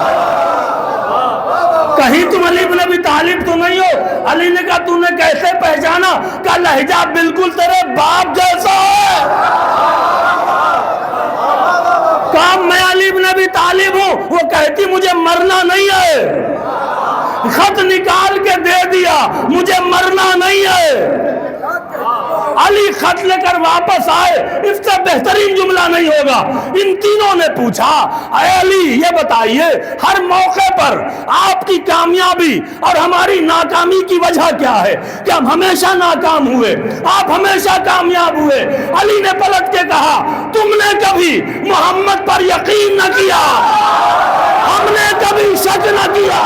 کہیں تم علی بن ابی طالب تو نہیں ہو؟ علی نے کہا تو نے کیسے پہچانا؟ کہ لہجہ بالکل تیرے باپ جیسا ہے. کہا میں علی بن ابی طالب ہوں. وہ کہتی مجھے مرنا نہیں ہے. خط نکال کے دے دیا، مجھے مرنا نہیں ہے. علی خط لے کر واپس آئے. اس سے بہترین جملہ نہیں ہوگا. ان تینوں نے پوچھا اے علی یہ بتائیے ہر موقع پر آپ کی کامیابی اور ہماری ناکامی کی وجہ کیا ہے؟ کہ ہم ہمیشہ ناکام ہوئے، آپ ہمیشہ کامیاب ہوئے. علی نے پلٹ کے کہا تم نے کبھی محمد پر یقین نہ کیا، ہم نے کبھی شک نہ کیا.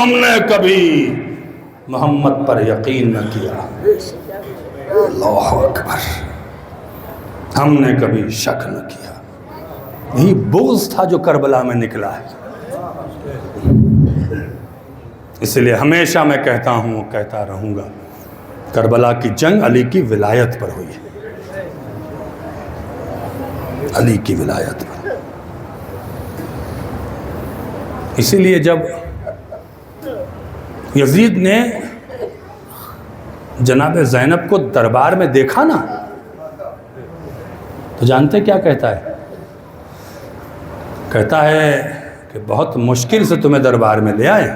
ہم نے کبھی محمد پر یقین نہ کیا. اللہ اکبر. ہم نے کبھی شک نہ کیا. یہی بغض تھا جو کربلا میں نکلا ہے. اس لیے ہمیشہ میں کہتا ہوں، کہتا رہوں گا، کربلا کی جنگ علی کی ولایت پر ہوئی ہے. علی کی ولایت پر. اسی لیے جب یزید نے جناب زینب کو دربار میں دیکھا نا، تو جانتے کیا کہتا ہے؟ کہتا ہے کہ بہت مشکل سے تمہیں دربار میں لے آئے،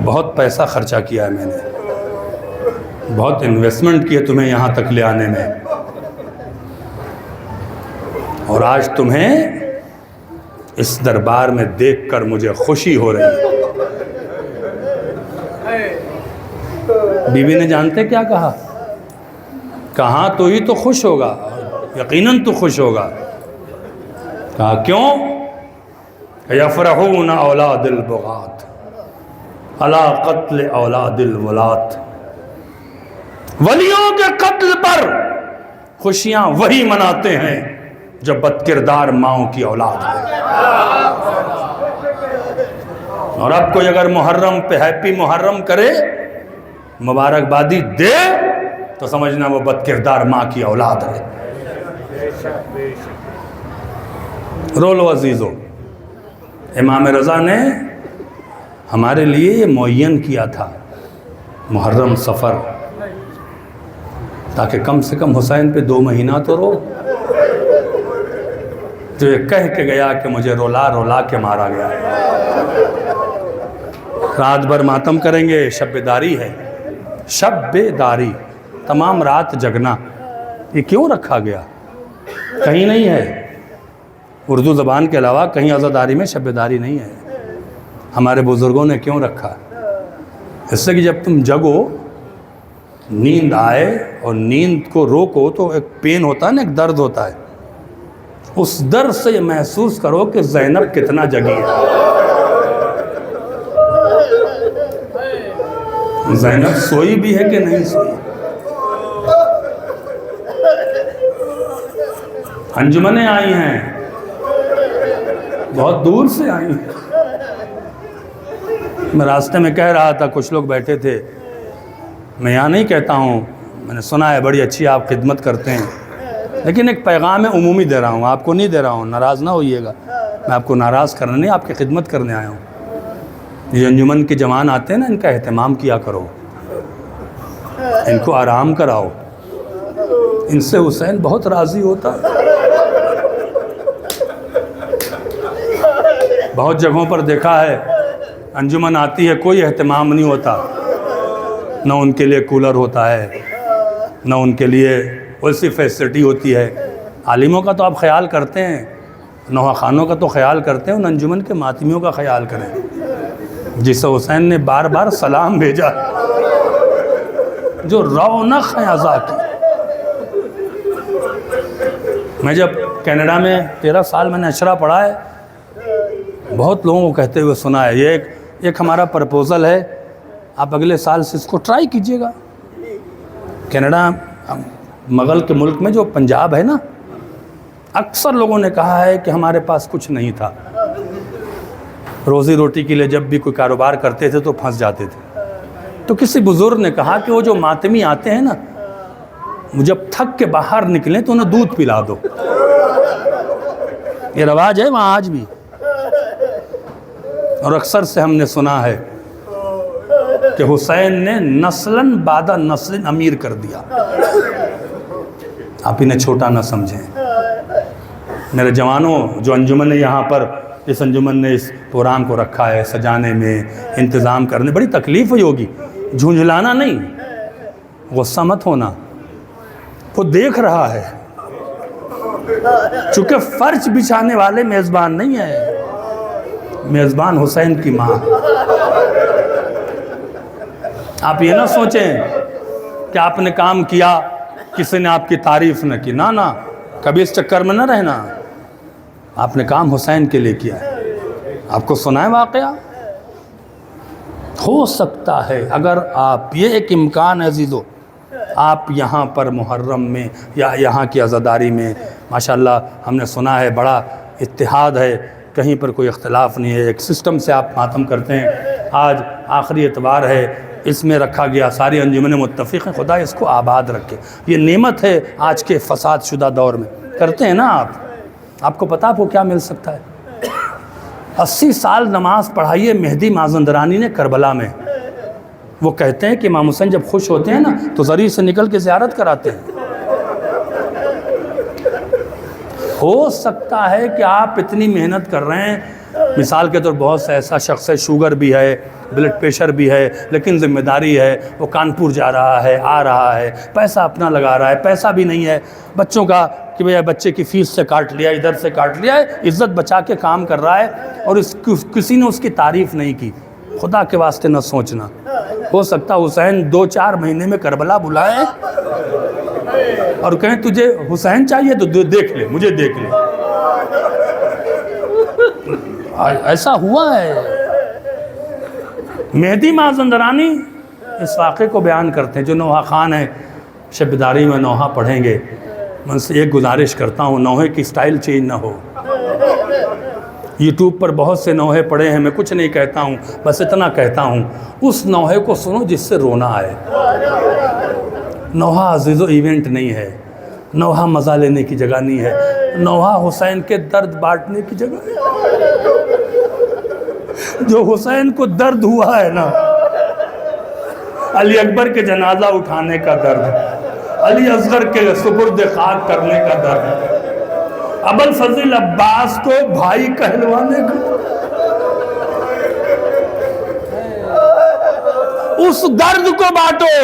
بہت پیسہ خرچہ کیا ہے میں نے، بہت انویسٹمنٹ کیا تمہیں یہاں تک لے آنے میں، اور آج تمہیں اس دربار میں دیکھ کر مجھے خوشی ہو رہی ہے. بیوی نے جانتے کیا کہا؟ کہاں تو ہی تو خوش ہوگا، یقیناً تو خوش ہوگا. کہا کیوں؟ یفرحون اولاد البغات علی قتل اولاد الولات. ولیوں کے قتل پر خوشیاں وہی مناتے ہیں جو بد کردار ماؤں کی اولاد ہے. اور اب کوئی اگر محرم پہ ہیپی محرم کرے، مبارکبادی دے، تو سمجھنا وہ بد کردار ماں کی اولاد ہے. رو لو عزیزو. امام رضا نے ہمارے لیے یہ معین کیا تھا محرم سفر، تاکہ کم سے کم حسین پہ 2 مہینہ تو رو. جو یہ کہہ کے گیا کہ مجھے رولا رولا کے مارا گیا. رات بھر ماتم کریں گے، شب داری ہے، شب داری، تمام رات جگنا. یہ کیوں رکھا گیا؟ کہیں نہیں ہے، اردو زبان کے علاوہ کہیں عزاداری میں شب داری نہیں ہے. ہمارے بزرگوں نے کیوں رکھا؟ اس سے کہ جب تم جگو، نیند آئے اور نیند کو روکو تو ایک پین ہوتا ہے نا، ایک درد ہوتا ہے. اس درد سے یہ محسوس کرو کہ زینب کتنا جگی ہے. زینب سوئی بھی ہے کہ نہیں سوئی. انجمنیں آئی ہیں، بہت دور سے آئی ہیں. میں راستے میں کہہ رہا تھا، کچھ لوگ بیٹھے تھے، میں یہاں نہیں کہتا ہوں، میں نے سنا ہے بڑی اچھی آپ خدمت کرتے ہیں، لیکن ایک پیغام عمومی دے رہا ہوں، آپ کو نہیں دے رہا ہوں، ناراض نہ ہوئیے گا. میں آپ کو ناراض کرنا نہیں، آپ کی خدمت کرنے آیا ہوں. یہ انجمن کے جوان آتے ہیں نا، ان کا اہتمام کیا کرو، ان کو آرام کراؤ. ان سے حسین بہت راضی ہوتا ہے. بہت جگہوں پر دیکھا ہے، انجمن آتی ہے، کوئی اہتمام نہیں ہوتا. نہ ان کے لیے کولر ہوتا ہے، نہ ان کے لیے ویسی فیسلٹی ہوتی ہے. عالموں کا تو آپ خیال کرتے ہیں، نوحہ خانوں کا تو خیال کرتے ہیں، ان انجمن کے ماتمیوں کا خیال کریں جسے حسین نے بار بار سلام بھیجا، جو رونق ہے عزا کی. میں جب کینیڈا میں 13 سال میں نے اشرا پڑھا ہے، بہت لوگوں کو کہتے ہوئے سنا ہے، یہ ایک ہمارا پرپوزل ہے، آپ اگلے سال سے اس کو ٹرائی کیجئے گا. کینیڈا مغل کے ملک میں جو پنجاب ہے نا، اکثر لوگوں نے کہا ہے کہ ہمارے پاس کچھ نہیں تھا، روزی روٹی کے لیے جب بھی کوئی کاروبار کرتے تھے تو پھنس جاتے تھے. تو کسی بزرگ نے کہا کہ وہ جو ماتمی آتے ہیں نا، جب تھک کے باہر نکلیں تو انہیں دودھ پلا دو. یہ رواج ہے وہاں آج بھی. اور اکثر سے ہم نے سنا ہے کہ حسین نے نسلاً بعد نسل امیر کر دیا. آپ انہیں چھوٹا نہ سمجھیں. میرے جوانوں، جو انجمن نے یہاں پر اس انجمن نے اس پروگرام کو رکھا ہے، سجانے میں، انتظام کرنے، بڑی تکلیف ہوئی ہوگی. جھنجھلانا نہیں، غصہ مت ہونا. وہ دیکھ رہا ہے، چونکہ فرش بچھانے والے میزبان نہیں ہیں، میزبان حسین کی ماں. آپ یہ نہ سوچیں کہ آپ نے کام کیا، کسی نے آپ کی تعریف نہ کی. نہ کبھی اس چکر میں نہ رہنا. آپ نے کام حسین کے لیے کیا ہے. آپ کو سنا ہے واقعہ، ہو سکتا ہے اگر آپ، یہ ایک امکان ہے عزیزو، آپ یہاں پر محرم میں یا یہاں کی عزاداری میں ماشاءاللہ ہم نے سنا ہے بڑا اتحاد ہے، کہیں پر کوئی اختلاف نہیں ہے، ایک سسٹم سے آپ ماتم کرتے ہیں۔ آج آخری اتوار ہے، اس میں رکھا گیا، ساری انجمن متفق ہیں، خدا اس کو آباد رکھے۔ یہ نعمت ہے آج کے فساد شدہ دور میں، کرتے ہیں نا آپ کو پتہ آپ کو کیا مل سکتا ہے؟ 80 سال نماز پڑھائی ہے مہدی مازندرانی نے کربلا میں۔ وہ کہتے ہیں کہ امام حسین جب خوش ہوتے ہیں نا تو زری سے نکل کے زیارت کراتے ہیں۔ ہو سکتا ہے کہ آپ اتنی محنت کر رہے ہیں، مثال کے طور بہت سے ایسا شخص ہے، شوگر بھی ہے، بلڈ پریشر بھی ہے، لیکن ذمہ داری ہے، وہ کانپور جا رہا ہے، آ رہا ہے، پیسہ اپنا لگا رہا ہے، پیسہ بھی نہیں ہے بچوں کا کہ بھئی بچے کی فیس سے کاٹ لیا، ادھر سے کاٹ لیا ہے، عزت بچا کے کام کر رہا ہے، اور کسی نے اس کی تعریف نہیں کی۔ خدا کے واسطے نہ سوچنا، ہو سکتا حسین 2-4 مہینے میں کربلا بلائے اور کہیں تجھے حسین چاہیے تو دیکھ لے، مجھے دیکھ لے۔ ایسا ہوا ہے۔ مہدی مازندرانی اس واقعے کو بیان کرتے ہیں، جو نوحہ خان ہے، شب بیداری میں نوحہ پڑھیں گے، میں ان سے ایک گزارش کرتا ہوں، نوحے کی سٹائل چینج نہ ہو۔ یوٹیوب پر بہت سے نوحے پڑھے ہیں، میں کچھ نہیں کہتا ہوں، بس اتنا کہتا ہوں اس نوحے کو سنو جس سے رونا آئے۔ نوحہ عزیز و ایونٹ نہیں ہے، نوحہ مزہ لینے کی جگہ نہیں ہے، نوحہ حسین کے درد بانٹنے کی جگہ ہے۔ جو حسین کو درد ہوا ہے نا، علی اکبر کے جنازہ اٹھانے کا درد، علی اصغر کے سپرد خاک کرنے کا درد، ابوالفضل عباس کو بھائی کہلوانے کا، اس درد کو بانٹو۔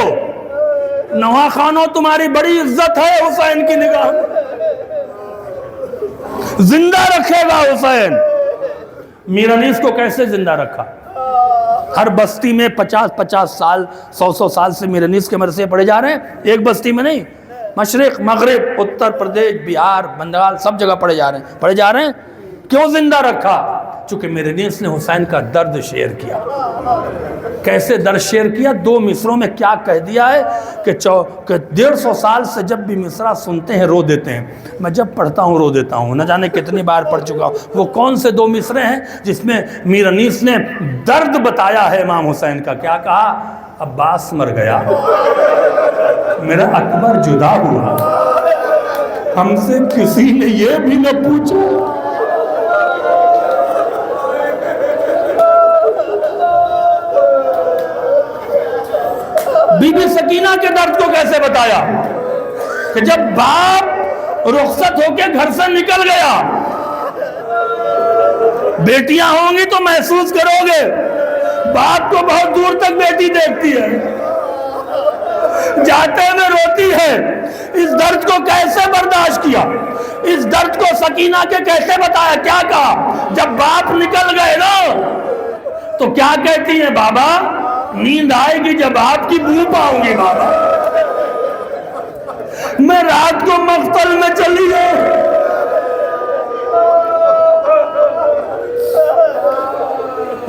نوحہ خانوں تمہاری بڑی عزت ہے حسین کی نگاہ میں، زندہ رکھے گا حسین۔ میر انیس کو کیسے زندہ رکھا؟ ہر بستی میں 50 سال 100 سال سے میر انیس کے مدرسے پڑھے جا رہے ہیں، ایک بستی میں نہیں، مشرق مغرب اتر پردیش بہار بنگال سب جگہ پڑھے جا رہے ہیں۔ کیوں زندہ رکھا؟ چونکہ میر انیس نے حسین کا درد شیئر کیا۔ کیسے درد شیئر کیا؟ 2 مصروں میں کیا کہہ دیا ہے کہ 150 سال سے جب بھی مصرع سنتے ہیں رو دیتے ہیں، میں جب پڑھتا ہوں رو دیتا ہوں، نہ جانے کتنی بار پڑھ چکا ہوں۔ وہ کون سے 2 مصرے ہیں جس میں میر انیس نے درد بتایا ہے امام حسین کا؟ کیا کہا؟ عباس مر گیا، میرا اکبر جدا ہوا، ہم سے کسی نے یہ بھی نہ پوچھا۔ بی بی سکینہ کے درد کو کیسے بتایا کہ جب باپ رخصت ہو کے گھر سے نکل گیا، بیٹیاں ہوں گی تو محسوس کرو گے، باپ کو بہت دور تک بیٹی دیکھتی ہے، جاتے میں روتی ہے۔ اس درد کو کیسے برداشت کیا؟ اس درد کو سکینہ کے کیسے بتایا؟ کیا کہا؟ جب باپ نکل گئے نا تو کیا کہتی ہیں؟ بابا نیند آئے گی جب آپ کی بو پاؤں گی، بابا میں رات کو مقتل میں چلی گئی۔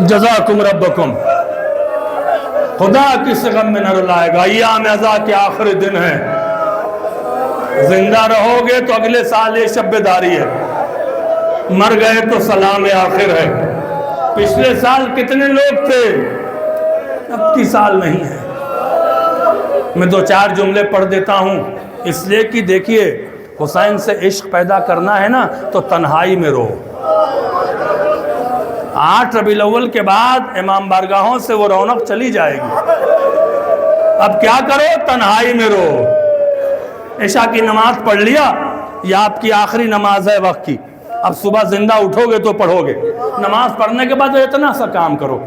جزاکم ربکم، خدا کس غم میں نہ رلائے گا۔ ایام عزا کے آخری دن ہے، زندہ رہو گے تو اگلے سال یہ شب بیداری ہے، مر گئے تو سلام آخر ہے۔ پچھلے سال کتنے لوگ تھے؟ اب کی سال نہیں ہے۔ میں 2-4 جملے پڑھ دیتا ہوں، اس لیے کہ دیکھیے حسین سے عشق پیدا کرنا ہے نا تو تنہائی میں رو۔ 8 ربیع الاول کے بعد امام بارگاہوں سے وہ رونق چلی جائے گی۔ اب کیا کرو؟ تنہائی میں رو۔ عشاء کی نماز پڑھ لیا، یہ آپ کی آخری نماز ہے وقت کی، اب صبح زندہ اٹھو گے تو پڑھو گے۔ نماز پڑھنے کے بعد اتنا سا کام کرو،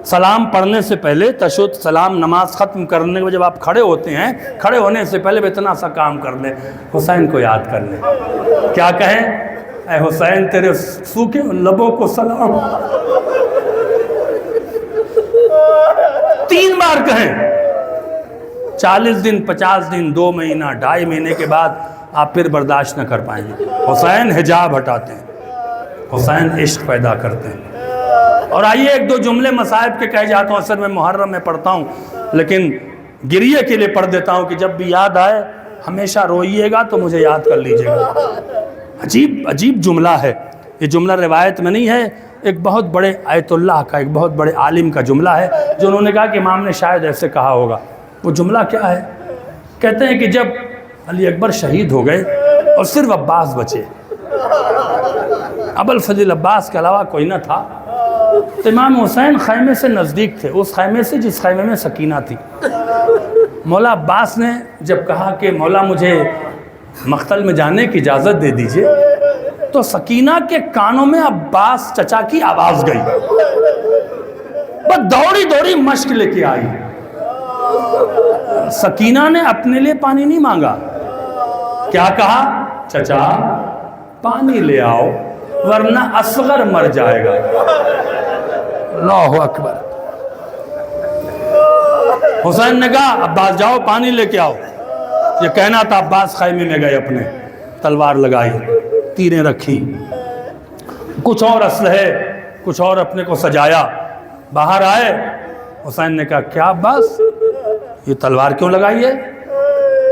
سلام پڑھنے سے پہلے تشہد سلام نماز ختم کرنے کے جب آپ کھڑے ہوتے ہیں، کھڑے ہونے سے پہلے اتنا سا کام کر لیں، حسین کو یاد کر لیں۔ کیا کہیں؟ اے حسین تیرے سوکھے لبوں کو سلام۔ 3 بار کہیں، 40 دن 50 دن 2 مہینہ 2.5 مہینے کے بعد آپ پھر برداشت نہ کر پائیں گے۔ حسین حجاب ہٹاتے ہیں، حسین عشق پیدا کرتے ہیں۔ اور آئیے ایک دو جملے مصائب کے کہہ جاتا ہوں، اصل میں محرم میں پڑھتا ہوں لیکن گریے کے لیے پڑھ دیتا ہوں کہ جب بھی یاد آئے ہمیشہ روئیے گا تو مجھے یاد کر لیجئے گا۔ عجیب جملہ ہے یہ، جملہ روایت میں نہیں ہے، ایک بہت بڑے آیت اللہ کا، ایک بہت بڑے عالم کا جملہ ہے جو انہوں نے کہا کہ امام نے شاید ایسے کہا ہوگا۔ وہ جملہ کیا ہے؟ کہتے ہیں کہ جب علی اکبر شہید ہو گئے اور صرف عباس بچے، ابوالفضل عباس کے علاوہ کوئی نہ تھا، تو امام حسین خیمے سے نزدیک تھے، اس خیمے سے جس خیمے میں سکینہ تھی۔ مولا عباس نے جب کہا کہ مولا مجھے مقتل میں جانے کی اجازت دے دیجئے، تو سکینہ کے کانوں میں عباس چچا کی آواز گئی، بس دوڑی مشک لے کے آئی۔ سکینہ نے اپنے لیے پانی نہیں مانگا، کیا کہا؟ چچا پانی لے آؤ ورنہ اصغر مر جائے گا۔ اللہ اکبر۔ حسین نے کہا عباس جاؤ پانی لے کے آؤ۔ یہ کہنا تھا، عباس خیمے میں گئے، اپنے تلوار لگائی، تیریں رکھی، کچھ اور اسلحے، کچھ اور اپنے کو سجایا، باہر آئے۔ حسین نے کہا کیا عباس یہ تلوار کیوں لگائی ہے،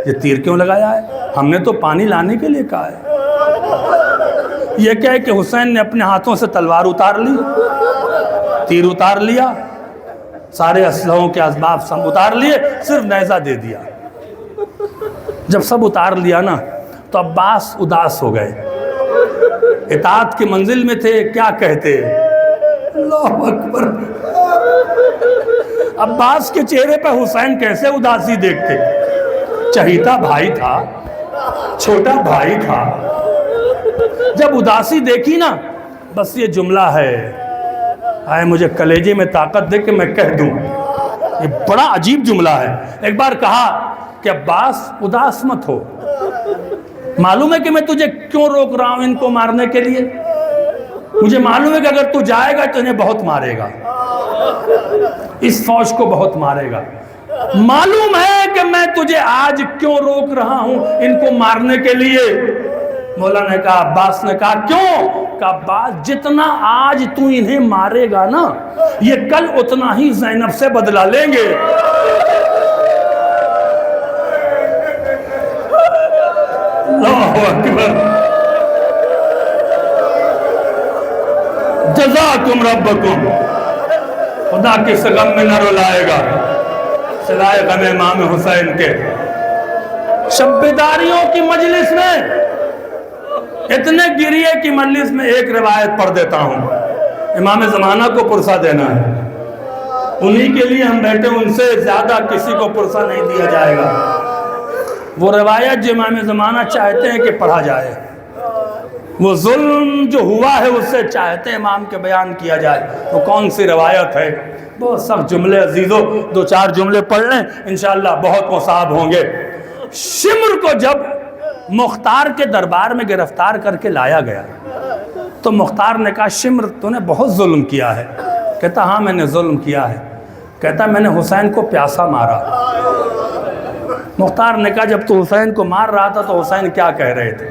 یہ تیر کیوں لگایا ہے؟ ہم نے تو پانی لانے کے لیے کہا ہے۔ یہ کہے کہ حسین نے اپنے ہاتھوں سے تلوار اتار لی، تیر اتار لیا، سارے اسلحوں کے اسباب سب اتار لیے، صرف نیزہ دے دیا۔ جب سب اتار لیا نا تو عباس اداس ہو گئے، اطاعت کی منزل میں تھے، کیا کہتے؟ اللہ اکبر۔ عباس کے چہرے پہ حسین کیسے اداسی دیکھتے؟ چہیتا بھائی تھا، چھوٹا بھائی تھا، جب اداسی دیکھی نا بس یہ جملہ ہے، آئے مجھے کلیجے میں طاقت دے کہ میں کہہ دوں۔ یہ بڑا عجیب جملہ ہے۔ ایک بار کہا کہ عباس اداس مت ہو، معلوم ہے کہ میں تجھے کیوں روک رہا ہوں ان کو مارنے کے لیے، مجھے معلوم ہے کہ اگر تو جائے گا تو انہیں بہت مارے گا، اس فوج کو بہت مارے گا، معلوم ہے کہ میں تجھے آج کیوں روک رہا ہوں ان کو مارنے کے لیے۔ مولا نے کہا، عباس نے کہا کیوں؟ کہ عباس جتنا آج تو انہیں مارے گا نا یہ کل اتنا ہی زینب سے بدلہ لیں گے۔ اللہ اکبر۔ جزاکم ربکم، خدا کس غم میں نہ رلائے گا سوائے غم امام حسین کے۔ شب بیداریوں کی مجلس میں، اتنے گریے کی مجلس میں ایک روایت پڑھ دیتا ہوں، امام زمانہ کو پرسہ دینا ہے، انہی کے لیے ہم بیٹھے، ان سے زیادہ کسی کو پرسہ نہیں دیا جائے گا۔ وہ روایت جو امام زمانہ چاہتے ہیں کہ پڑھا جائے، وہ ظلم جو ہوا ہے اس سے چاہتے ہیں امام کے بیان کیا جائے، وہ کون سی روایت ہے؟ بہت سخت جملے عزیزوں، دو چار جملے پڑھ لیں انشاءاللہ بہت مصاب ہوں گے۔ شمر کو جب مختار کے دربار میں گرفتار کر کے لایا گیا تو مختار نے کہا شمر تو نے بہت ظلم کیا ہے۔ کہتا ہاں میں نے ظلم کیا ہے۔ کہتا میں نے حسین کو پیاسا مارا۔ مختار نے کہا جب تو حسین کو مار رہا تھا تو حسین کیا کہہ رہے تھے؟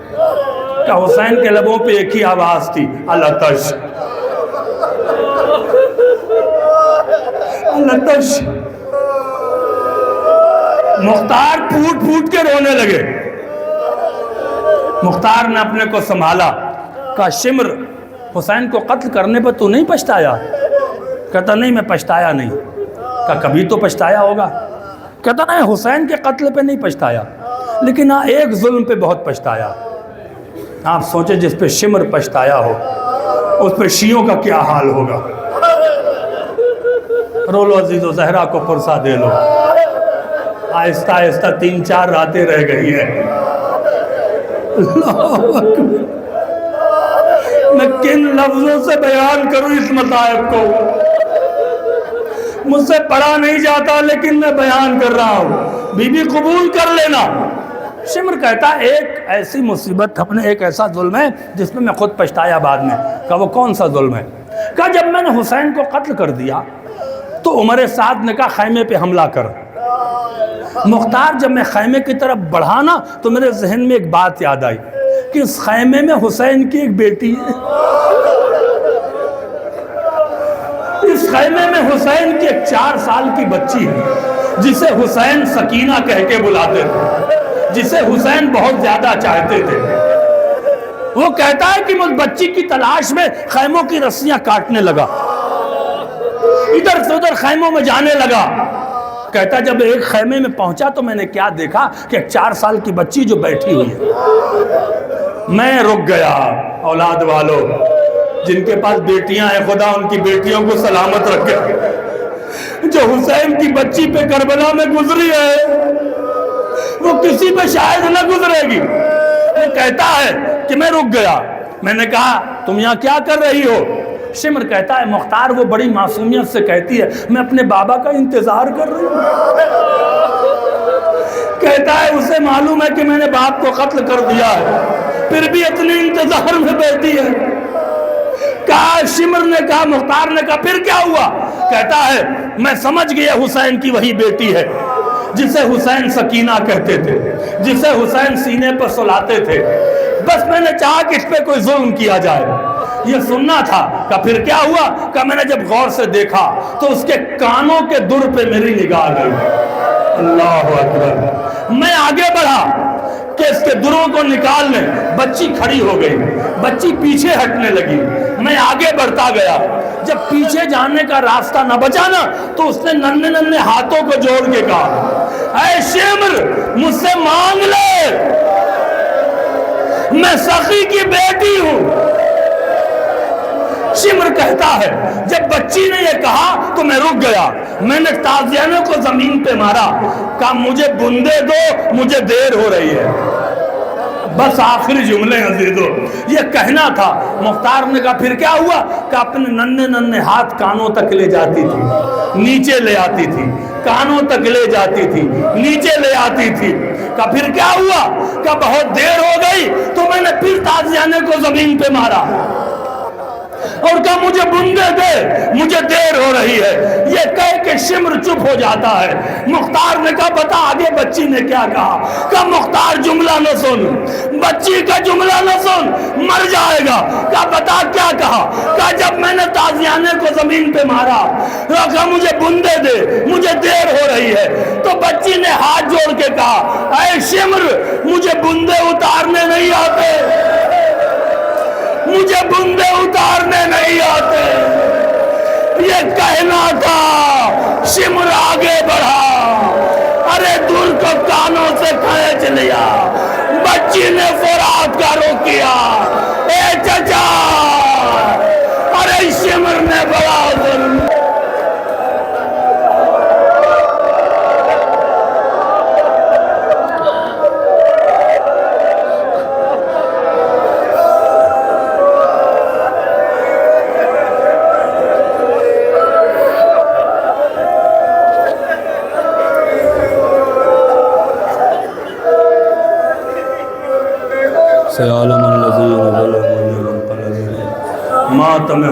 کہ حسین کے لبوں پہ ایک ہی آواز تھی، الاتش الاتش۔ مختار پھوٹ پھوٹ کے رونے لگے۔ مختار نے اپنے کو سنبھالا، کہا شمر حسین کو قتل کرنے پر تو نہیں پچھتایا؟ کہتا نہیں میں پچھتایا نہیں۔ کہا کبھی تو پچھتایا ہوگا؟ کہتا نہیں حسین کے قتل پہ نہیں پچھتایا، لیکن ہاں ایک ظلم پہ بہت پچھتایا۔ آپ سوچیں جس پہ شمر پچھتایا ہو اس پہ شیعوں کا کیا حال ہوگا۔ رو لو عزیز و زہرا کو پرسہ دے لو، آہستہ آہستہ 3-4 راتیں رہ گئی ہیں۔ اللہ اکبر۔ میں کن لفظوں سے بیان کروں اس مطائب کو، مجھ سے پڑھا نہیں جاتا لیکن میں بیان کر رہا ہوں، بی بی قبول کر لینا۔ شمر کہتا ایک ایسی مصیبت اپنے ایک ایسا ظلم ہے جس میں میں خود پچھتایا بعد میں۔ کہا وہ کون سا ظلم ہے؟ کہا جب میں نے حسین کو قتل کر دیا تو عمر سعد نے کہا خیمے پہ حملہ کر۔ مختار جب میں خیمے کی طرف بڑھا نا تو میرے ذہن میں ایک بات یاد آئی کہ اس خیمے میں حسین کی ایک بیٹی ہے۔ خیمے میں حسین کی ایک 4 سال کی بچی ہے جسے حسین سکینہ کہہ کے بلاتے تھے، جسے حسین بہت زیادہ چاہتے تھے۔ وہ کہتا ہے کہ مجھ بچی کی تلاش میں خیموں کی رسیاں کاٹنے لگا، ادھر سے ادھر خیموں میں جانے لگا۔ کہتا جب ایک خیمے میں پہنچا تو میں نے کیا دیکھا کہ ایک 4 سال کی بچی جو بیٹھی ہوئی ہے۔ میں رک گیا۔ اولاد والو جن کے پاس بیٹیاں ہیں، خدا ان کی بیٹیوں کو سلامت رکھے۔ جو حسین کی بچی پہ کربلا میں گزری ہے وہ کسی پہ شاید نہ گزرے گی۔ وہ کہتا ہے کہ میں رک گیا۔ میں نے کہا تم یہاں کیا کر رہی ہو؟ شمر کہتا ہے مختار وہ بڑی معصومیت سے کہتی ہے میں اپنے بابا کا انتظار کر رہی ہوں۔ کہتا ہے اسے معلوم ہے کہ میں نے باپ کو قتل کر دیا ہے، پھر بھی اتنے انتظار میں بیٹھی ہے۔ کہا شمر نے کہا، مختار نے کہا پھر کیا ہوا؟ کہتا ہے میں سمجھ گیا حسین کی وہی بیٹی ہے جسے حسین سکینہ کہتے تھے، جسے حسین سینے پر سلاتے تھے۔ بس میں نے چاہا کہ اس پہ کوئی ظلم کیا جائے، یہ سننا تھا۔ کہ پھر کیا ہوا؟ کہ میں نے جب غور سے دیکھا تو اس کے کانوں کے در پہ میری نگاہ گئی۔ اللہ اکبر۔ میں آگے بڑھا کہ اس کے دروں کو نکال لیں، بچی کھڑی ہو گئی، بچی پیچھے ہٹنے لگی۔ میں آگے بڑھتا گیا، جب پیچھے جانے کا راستہ نہ بچا نا تو اس نے ننھے ننھے ہاتھوں کو جوڑ کے کہا اے شمر مجھ سے مانگ لے، میں سخی کی بیٹی ہوں۔ شمر کہتا ہے جب بچی نے یہ کہا تو میں رک گیا، میں نے تازیانے کو زمین پہ مارا، کہا مجھے بندے دو، مجھے دیر ہو رہی ہے۔ بس آخری جملے عزیزو یہ کہنا تھا۔ مختار نے کہا پھر کیا ہوا؟ کہ اپنے ننھے ننھے ہاتھ کانوں تک لے جاتی تھی، نیچے لے آتی تھی، کانوں تک لے جاتی تھی، نیچے لے آتی تھی۔ کہ پھر کیا ہوا؟ کہ بہت دیر ہو گئی تو میں نے پھر تازیانے کو زمین پہ مارا اور کہا مجھے بندے دے، مجھے دیر ہو رہی ہے۔ یہ کہہ کے شمر چپ ہو جاتا ہے۔ مختار نے کہا بتا آگے بچی نے کیا کہا؟ کہا مختار جملہ نہ سن، بچی کا جملہ نہ سن، مر جائے گا۔ کہا بتا کیا کہا؟ کہا جب میں نے تازیانے کو زمین پہ مارا، کہا مجھے بندے دے، مجھے دیر ہو رہی ہے، تو بچی نے ہاتھ جوڑ کے کہا اے شمر مجھے بندے اتارنے نہیں آتے، مجھے بندے اتارنے نہیں آتے۔ یہ کہنا تھا، شمر آگے بڑھا، ارے دور کو کانوں سے کھینچ لیا۔ بچی نے فرات کا رخ کیا، اے چچا، ارے شمر نے بڑا ظلم۔ سيعلم الذين ظلموا من انقلب ماتم